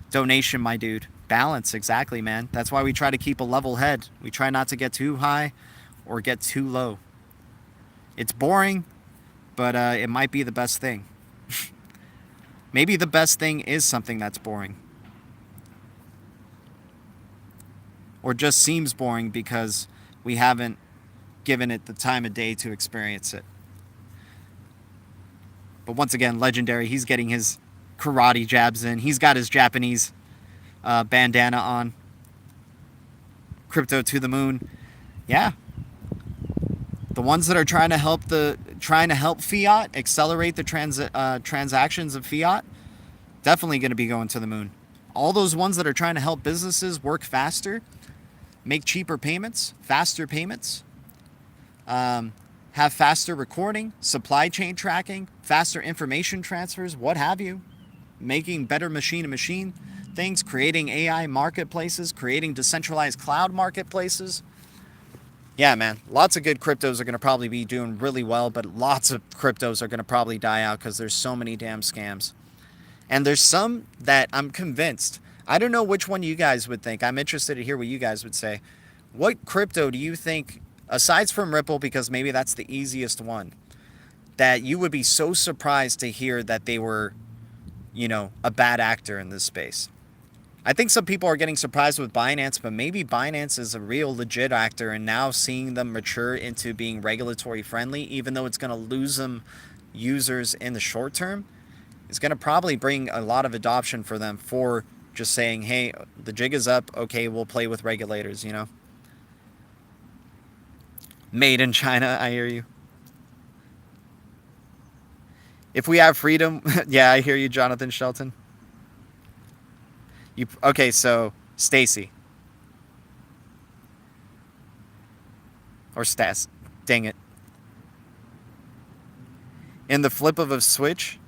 Speaker 1: donation, my dude. Balance, exactly, man. That's why we try to keep a level head. We try not to get too high or get too low. It's boring, but it might be the best thing. Maybe the best thing is something that's boring. Or just seems boring because we haven't given it the time of day to experience it. But once again, Legendary, he's getting his karate jabs in. He's got his Japanese bandana on. Crypto to the moon. Yeah. The ones that are trying to help fiat, accelerate the transactions of fiat, definitely going to be going to the moon. All those ones that are trying to help businesses work faster, make cheaper payments, faster payments, have faster recording, supply chain tracking, faster information transfers, what have you, making better machine-to-machine things, creating AI marketplaces, creating decentralized cloud marketplaces. Yeah, man, lots of good cryptos are going to probably be doing really well, but lots of cryptos are going to probably die out because there's so many damn scams. And there's some that I'm convinced, I don't know which one you guys would think. I'm interested to hear what you guys would say. What crypto do you think, aside from Ripple, because maybe that's the easiest one, that you would be so surprised to hear that they were, a bad actor in this space? I think some people are getting surprised with Binance, but maybe Binance is a real legit actor, and now seeing them mature into being regulatory friendly, even though it's going to lose them users in the short term, is going to probably bring a lot of adoption for them for just saying, hey, the jig is up. Okay, we'll play with regulators, Made in China, I hear you. If we have freedom, yeah, I hear you, Jonathan Shelton. Okay, so Stacy. Or Stas. Dang it. In the flip of a switch.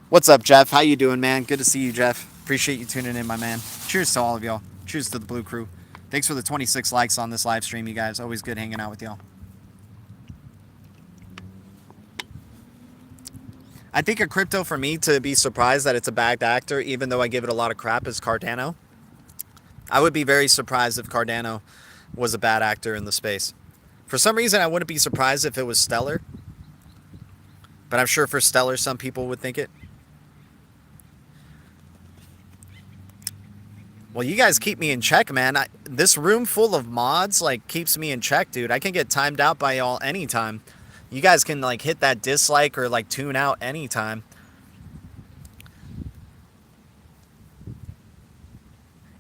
Speaker 1: What's up, Jeff? How you doing, man? Good to see you, Jeff. Appreciate you tuning in, my man. Cheers to all of y'all. Cheers to the Blue Crew. Thanks for the 26 likes on this live stream, you guys. Always good hanging out with y'all. I think a crypto for me to be surprised that it's a bad actor, even though I give it a lot of crap, is Cardano. I would be very surprised if Cardano was a bad actor in the space. For some reason, I wouldn't be surprised if it was Stellar. But I'm sure for Stellar, some people would think it. Well, you guys keep me in check, man. This room full of mods, keeps me in check, dude. I can get timed out by y'all anytime. You guys can, hit that dislike or, tune out anytime.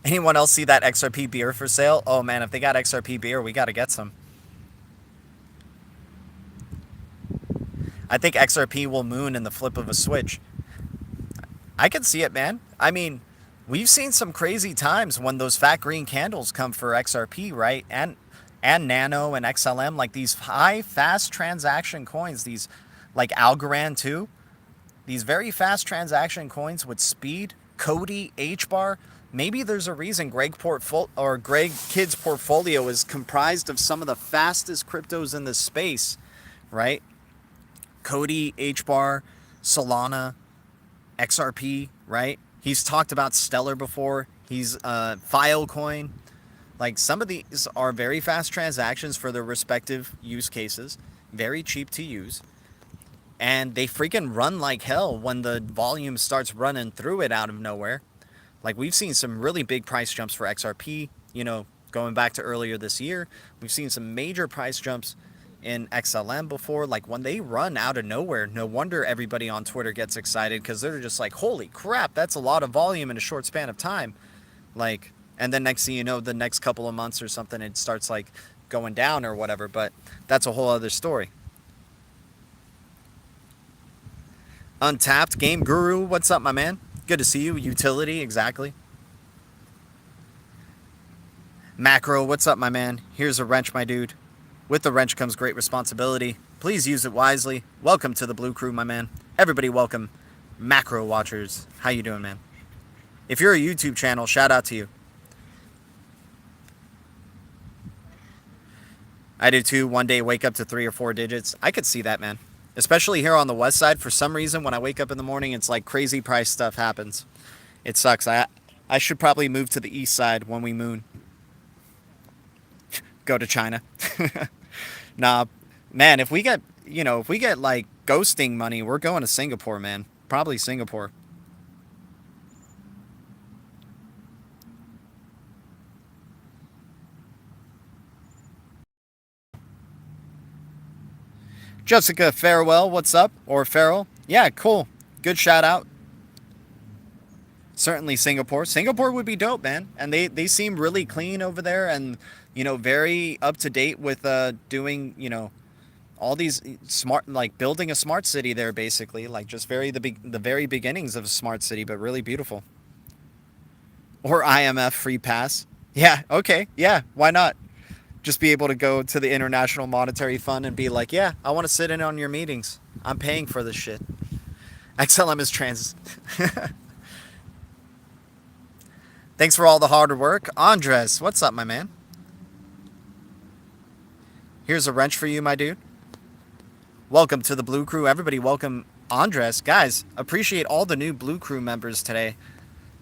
Speaker 1: Anyone else see that XRP beer for sale? Oh, man, if they got XRP beer, we got to get some. I think XRP will moon in the flip of a switch. I can see it, man. I mean, we've seen some crazy times when those fat green candles come for XRP, right? And Nano and XLM, these high, fast transaction coins, these Algorand too, these very fast transaction coins with speed, Cody, HBAR. Maybe there's a reason Greg Kidd's portfolio is comprised of some of the fastest cryptos in this space, right? Cody, HBAR, Solana, XRP, right? He's talked about Stellar before. He's Filecoin. Some of these are very fast transactions for their respective use cases. Very cheap to use. And they freaking run like hell when the volume starts running through it out of nowhere. We've seen some really big price jumps for XRP, going back to earlier this year. We've seen some major price jumps in XLM before. When they run out of nowhere, no wonder everybody on Twitter gets excited, because they're just holy crap, that's a lot of volume in a short span of time. And then next thing you know, the next couple of months or something, it starts going down or whatever, but that's a whole other story. Untapped Game Guru, what's up, my man? Good to see you. Utility, exactly. Macro, what's up, my man? Here's a wrench, my dude. With the wrench comes great responsibility. Please use it wisely. Welcome to the Blue Crew, my man. Everybody welcome. Macro watchers, how you doing, man? If you're a YouTube channel, shout out to you. I do too. One day wake up to 3 or 4 digits. I could see that, man. Especially here on the west side. For some reason, when I wake up in the morning, it's like crazy price stuff happens. It sucks. I should probably move to the east side when we moon. Go to China. Nah, man, if we get like ghosting money, we're going to Singapore, man. Probably Singapore. Jessica Farewell, what's up? Or Farrell? Yeah, cool. Good shout out. Certainly Singapore. Singapore would be dope, man. And they seem really clean over there and, very up to date with doing, all these smart, like building a smart city there, basically. Like just the very beginnings of a smart city, but really beautiful. Or IMF free pass. Yeah, okay. Yeah, why not? Just be able to go to the International Monetary Fund and be like, yeah, I want to sit in on your meetings. I'm paying for this shit. XLM is trans. Thanks for all the hard work. Andres, what's up, my man? Here's a wrench for you, my dude. Welcome to the Blue Crew. Everybody welcome Andres. Guys, appreciate all the new Blue Crew members today.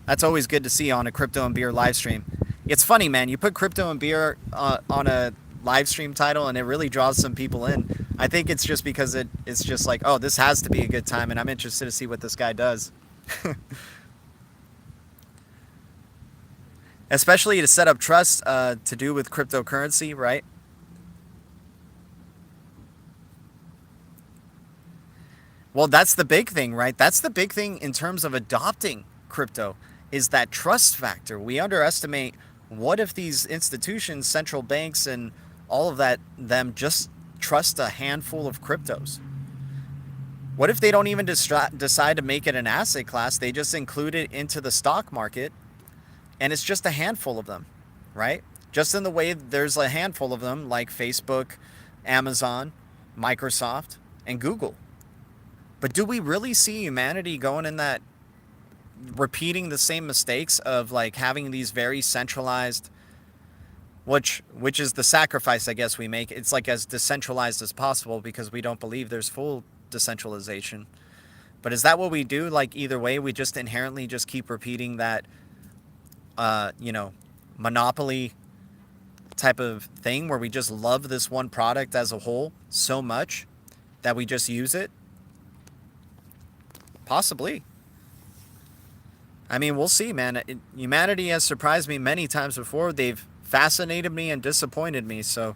Speaker 1: That's always good to see on a Crypto and Beer live stream. It's funny, man. You put Crypto and Beer on a live stream title and it really draws some people in. I think it's just because it's just like, oh, this has to be a good time and I'm interested to see what this guy does. Especially to set up trust to do with cryptocurrency, right? Well, that's the big thing, right? That's the big thing in terms of adopting crypto is that trust factor. We underestimate what if these institutions, central banks, and all of that, them just trust a handful of cryptos? What if they don't even decide to make it an asset class? They just include it into the stock market, and it's just a handful of them, right? Just in the way there's a handful of them like Facebook, Amazon, Microsoft, and Google. But do we really see humanity going in that, repeating the same mistakes of like having these very centralized, which is the sacrifice I guess we make. It's like as decentralized as possible because we don't believe there's full decentralization. But is that what we do? Like either way, we just inherently just keep repeating that, monopoly type of thing where we just love this one product as a whole so much that we just use it? Possibly. I mean, we'll see, man. Humanity has surprised me many times before. They've fascinated me and disappointed me. So,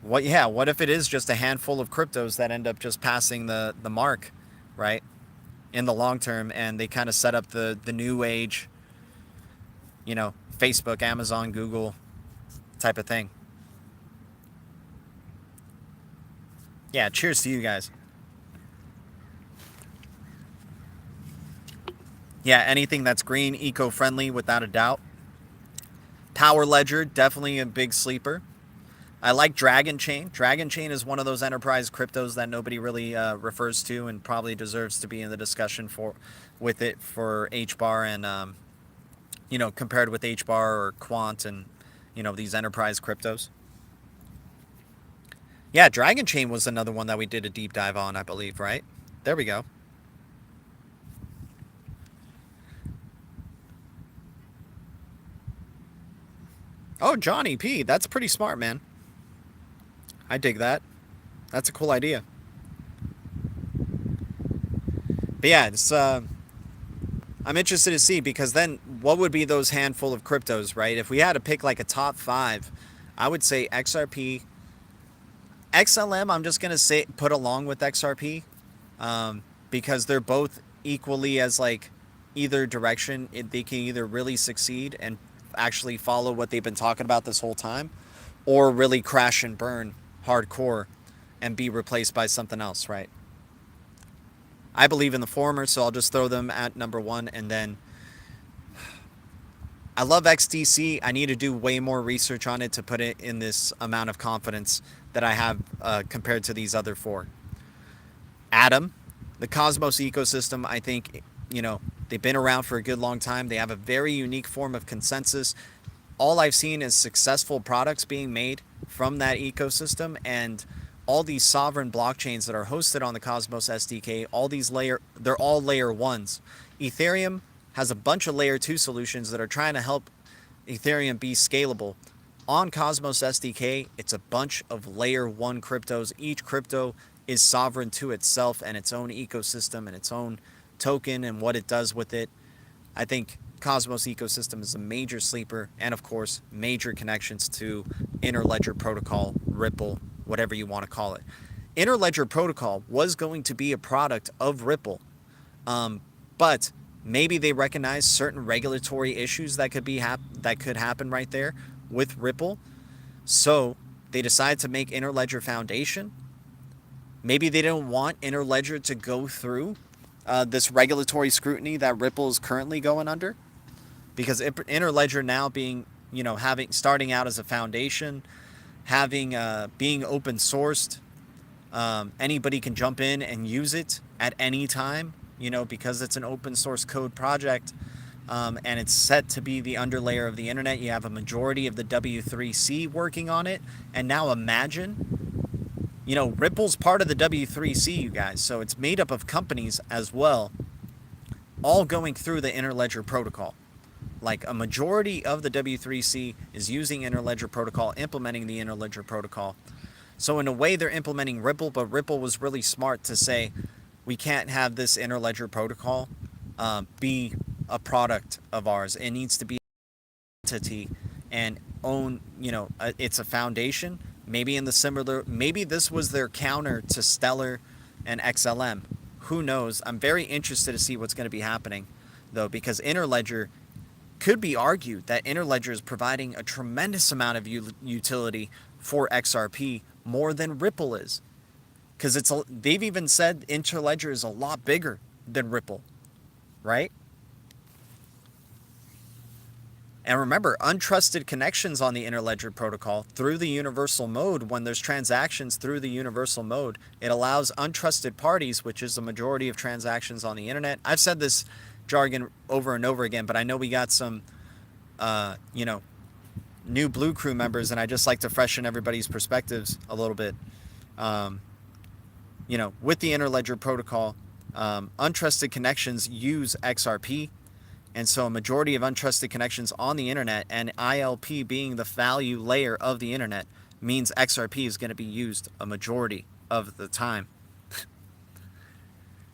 Speaker 1: what if it is just a handful of cryptos that end up just passing the mark, right? In the long term, and they kind of set up the new age, Facebook, Amazon, Google type of thing. Yeah, cheers to you guys. Yeah, anything that's green, eco-friendly, without a doubt. Power Ledger, definitely a big sleeper. I like Dragon Chain. Dragon Chain is one of those enterprise cryptos that nobody really refers to and probably deserves to be in the discussion with it for HBAR and, compared with HBAR or Quant and, these enterprise cryptos. Yeah, Dragon Chain was another one that we did a deep dive on, I believe, right? There we go. Oh, Johnny P. That's pretty smart, man. I dig that. That's a cool idea. But yeah, it's I'm interested to see because then what would be those handful of cryptos, right? If we had to pick like a top 5, I would say XRP, XLM. I'm just gonna say put along with XRP because they're both equally as like either direction. They can either really succeed and actually follow what they've been talking about this whole time, or really crash and burn hardcore and be replaced by something else, right? I believe in the former, so I'll just throw them at number one. And then I love XDC. I need to do way more research on it to put it in this amount of confidence that I have compared to these other four. Atom, the Cosmos ecosystem, I think, they've been around for a good long time. They have a very unique form of consensus. All I've seen is successful products being made from that ecosystem, and all these sovereign blockchains that are hosted on the Cosmos SDK, they're all layer ones. Ethereum has a bunch of layer 2 solutions that are trying to help Ethereum be scalable. On Cosmos SDK, it's a bunch of layer 1 cryptos. Each crypto is sovereign to itself and its own ecosystem and its own token and what it does with it. I think Cosmos ecosystem is a major sleeper, and of course, major connections to Interledger Protocol, Ripple, whatever you want to call it. Interledger Protocol was going to be a product of Ripple, but maybe they recognize certain regulatory issues that could happen right there with Ripple, so they decided to make Interledger Foundation. Maybe they didn't want Interledger to go through this regulatory scrutiny that Ripple is currently going under, because Interledger now being, starting out as a foundation, being open sourced, anybody can jump in and use it at any time, because it's an open source code project, and it's set to be the underlayer of the internet. You have a majority of the W3C working on it, and now imagine, Ripple's part of the W3C, you guys, so it's made up of companies as well, all going through the Interledger protocol. Like, a majority of the W3C is using Interledger protocol, implementing the Interledger protocol. So in a way, they're implementing Ripple, but Ripple was really smart to say, we can't have this Interledger protocol be a product of ours. It needs to be an entity and own, it's a foundation. Maybe maybe this was their counter to Stellar and XLM. Who knows? I'm very interested to see what's going to be happening, though, because Interledger could be argued that Interledger is providing a tremendous amount of utility for XRP, more than Ripple is. Because they've even said Interledger is a lot bigger than Ripple, right? And remember, untrusted connections on the Interledger protocol through the universal mode, when there's transactions through the universal mode, it allows untrusted parties, which is the majority of transactions on the internet. I've said this jargon over and over again, but I know we got some, new Blue Crew members, and I just like to freshen everybody's perspectives a little bit. With the Interledger protocol, untrusted connections use XRP. And so a majority of untrusted connections on the internet, and ILP being the value layer of the internet, means XRP is going to be used a majority of the time.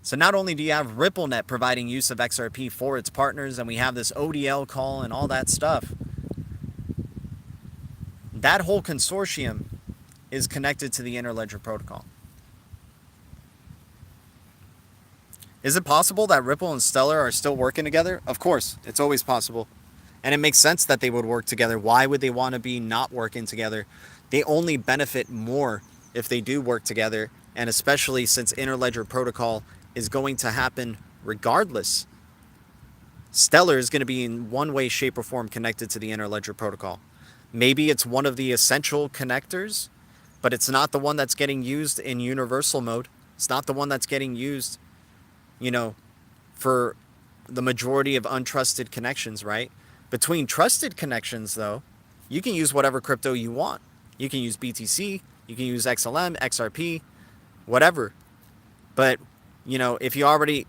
Speaker 1: So not only do you have RippleNet providing use of XRP for its partners, and we have this ODL call and all that stuff, that whole consortium is connected to the Interledger protocol. Is it possible that Ripple and Stellar are still working together? Of course, it's always possible. And it makes sense that they would work together. Why would they want to be not working together? They only benefit more if they do work together, and especially since Interledger protocol is going to happen regardless. Stellar is going to be in one way, shape, or form connected to the Interledger protocol. Maybe it's one of the essential connectors, but it's not the one that's getting used in universal mode. It's not the one that's getting used, for the majority of untrusted connections, right? Between trusted connections, though, you can use whatever crypto you want. You can use BTC, you can use XLM, XRP, whatever. But, if you already,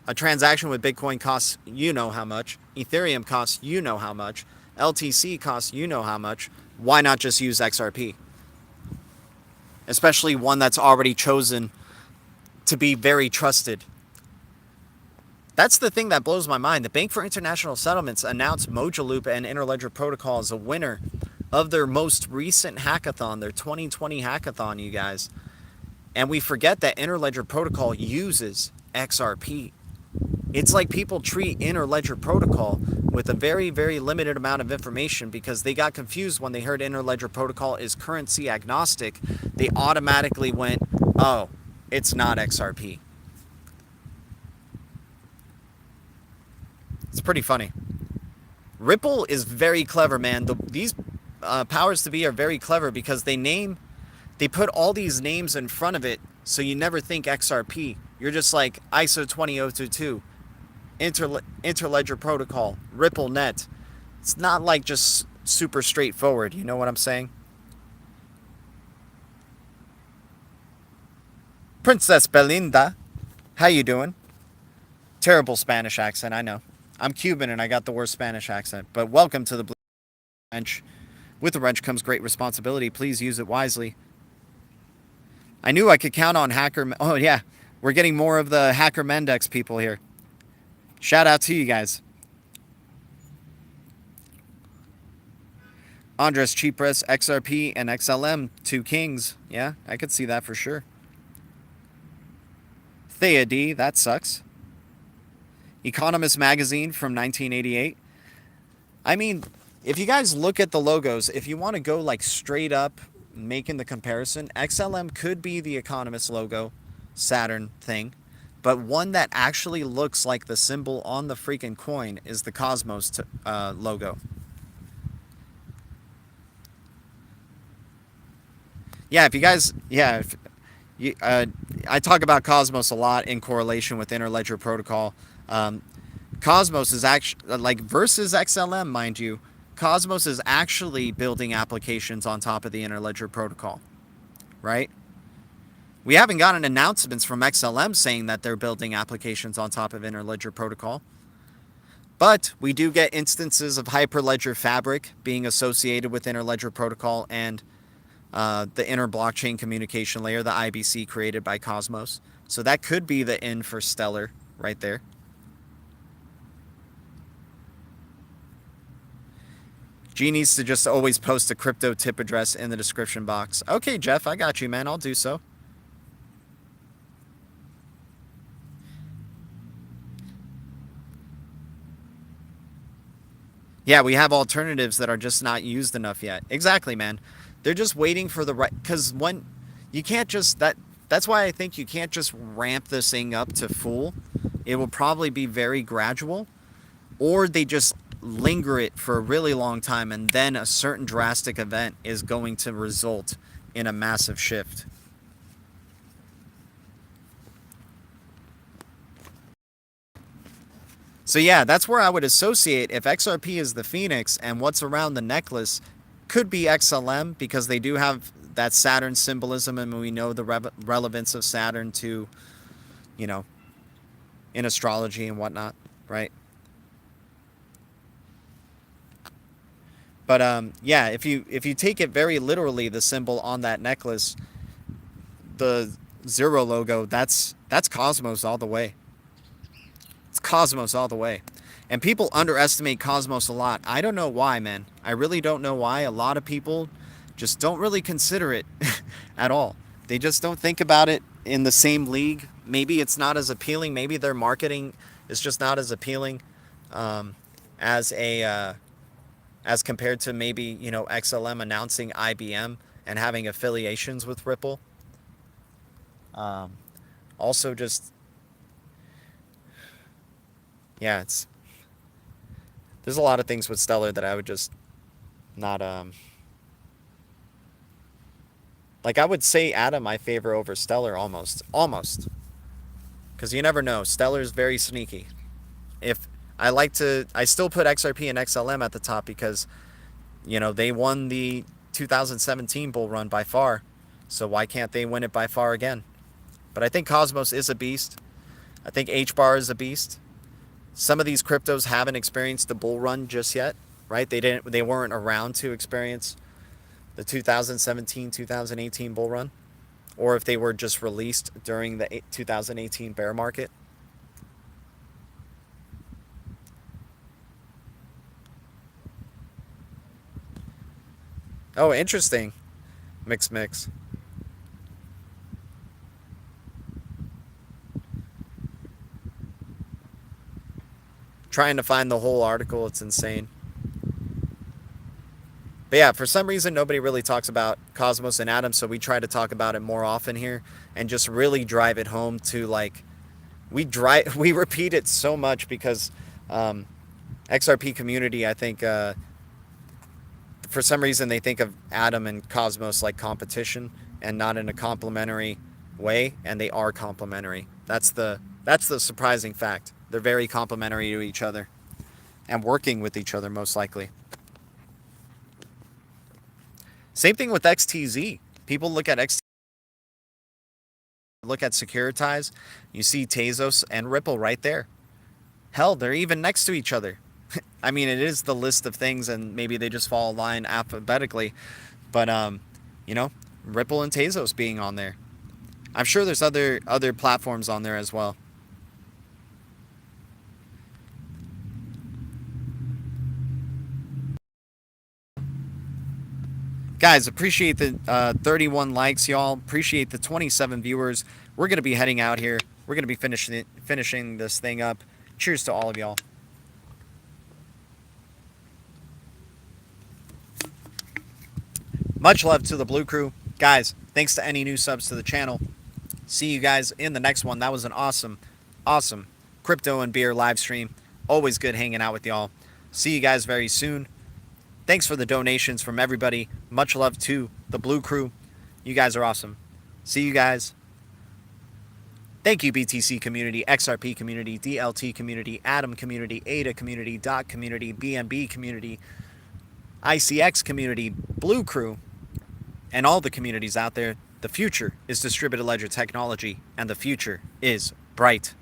Speaker 1: a transaction with Bitcoin costs how much, Ethereum costs how much, LTC costs how much, why not just use XRP? Especially one that's already chosen to be very trusted. That's the thing that blows my mind. The Bank for International Settlements announced Mojaloop and Interledger Protocol as a winner of their most recent hackathon, their 2020 hackathon, you guys. And we forget that Interledger Protocol uses XRP. It's like people treat Interledger Protocol with a very, very limited amount of information because they got confused when they heard Interledger Protocol is currency agnostic. They automatically went, oh, it's not XRP. It's pretty funny. Ripple is very clever, man. These powers to be are very clever because they put all these names in front of it, so you never think XRP. You're just like ISO 20022, Interledger Protocol, Ripple Net. It's not like just super straightforward. You know what I'm saying? Princess Belinda, how you doing? Terrible Spanish accent, I know. I'm Cuban and I got the worst Spanish accent, but welcome to the Blue Wrench. With the wrench comes great responsibility. Please use it wisely. I knew I could count on Hacker... Oh, yeah. We're getting more of the Hacker Mendex people here. Shout out to you guys. Andres Cheapres, XRP, and XLM, two kings. Yeah, I could see that for sure. Thea D, that sucks. Economist Magazine from 1988. I mean, if you guys look at the logos, if you want to go like straight up making the comparison, XLM could be the Economist logo, Saturn thing, but one that actually looks like the symbol on the freaking coin is the Cosmos logo. Yeah, if you guys, yeah, I talk about Cosmos a lot in correlation with Interledger Protocol. Cosmos is actually, like, versus XLM, mind you, Cosmos is actually building applications on top of the Interledger Protocol, right? We haven't gotten announcements from XLM saying that they're building applications on top of Interledger Protocol, but we do get instances of Hyperledger Fabric being associated with Interledger Protocol and the inner blockchain communication layer, the IBC created by Cosmos. So that could be the in for Stellar right there. G needs to just always post a crypto tip address in the description box. Okay, Jeff, I got you, man. I'll do so. Yeah, we have alternatives that are just not used enough yet. Exactly, man. They're just waiting for the right... Because when... You can't just... That's why I think you can't just ramp this thing up to full. It will probably be very gradual. Or they just linger it for a really long time, and then a certain drastic event is going to result in a massive shift. So yeah, that's where I would associate if XRP is the Phoenix and what's around the necklace could be XLM, because they do have that Saturn symbolism, and we know the relevance of Saturn to, you know, in astrology and whatnot, right? But yeah, if you take it very literally, the symbol on that necklace, the 0 logo, that's Cosmos all the way. It's Cosmos all the way. And people underestimate Cosmos a lot. I don't know why, man. I really don't know why. A lot of people just don't really consider it at all. They just don't think about it in the same league. Maybe it's not as appealing. Maybe their marketing is just not as appealing as compared to maybe, you know, XLM announcing IBM and having affiliations with Ripple. Also just... Yeah, there's a lot of things with Stellar that I would just not, like, I would say Atom I favor over Stellar almost, because you never know. Stellar is very sneaky. I still put XRP and XLM at the top because, you know, they won the 2017 bull run by far, so why can't they win it by far again? But I think Cosmos is a beast. I think HBAR is a beast. Some of these cryptos haven't experienced the bull run just yet, right? They weren't around to experience the 2017, 2018 bull run, or if they were just released during the 2018 bear market. Oh, interesting. Mix. trying to find the whole article. It's insane. But yeah, for some reason, nobody really talks about Cosmos and Atom, so we try to talk about it more often here and just really drive it home to, like, we repeat it so much because XRP community, I think, for some reason they think of Atom and Cosmos like competition and not in a complementary way, and they are complementary. That's the surprising fact. They're very complementary to each other and working with each other most likely. Same thing with XTZ. People look at Securitize, you see Tezos and Ripple right there. Hell, they're even next to each other. I mean, it is the list of things, and maybe they just fall in line alphabetically, but you know, Ripple and Tezos being on there. I'm sure there's other platforms on there as well. Guys, appreciate the 31 likes, y'all. Appreciate the 27 viewers. We're going to be heading out here. We're going to be finishing this thing up. Cheers to all of y'all. Much love to the Blue Crew. Guys, thanks to any new subs to the channel. See you guys in the next one. That was an awesome crypto and beer live stream. Always good hanging out with y'all. See you guys very soon. Thanks for the donations from everybody. Much love to the Blue Crew. You guys are awesome. See you guys. Thank you, BTC community, XRP community, DLT community, Atom community, ADA community, DOT community, BNB community, ICX community, Blue Crew, and all the communities out there. The future is distributed ledger technology, and the future is bright.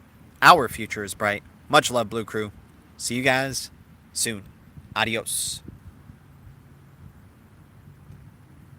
Speaker 1: Our future is bright. Much love, Blue Crew. See you guys soon. Adios.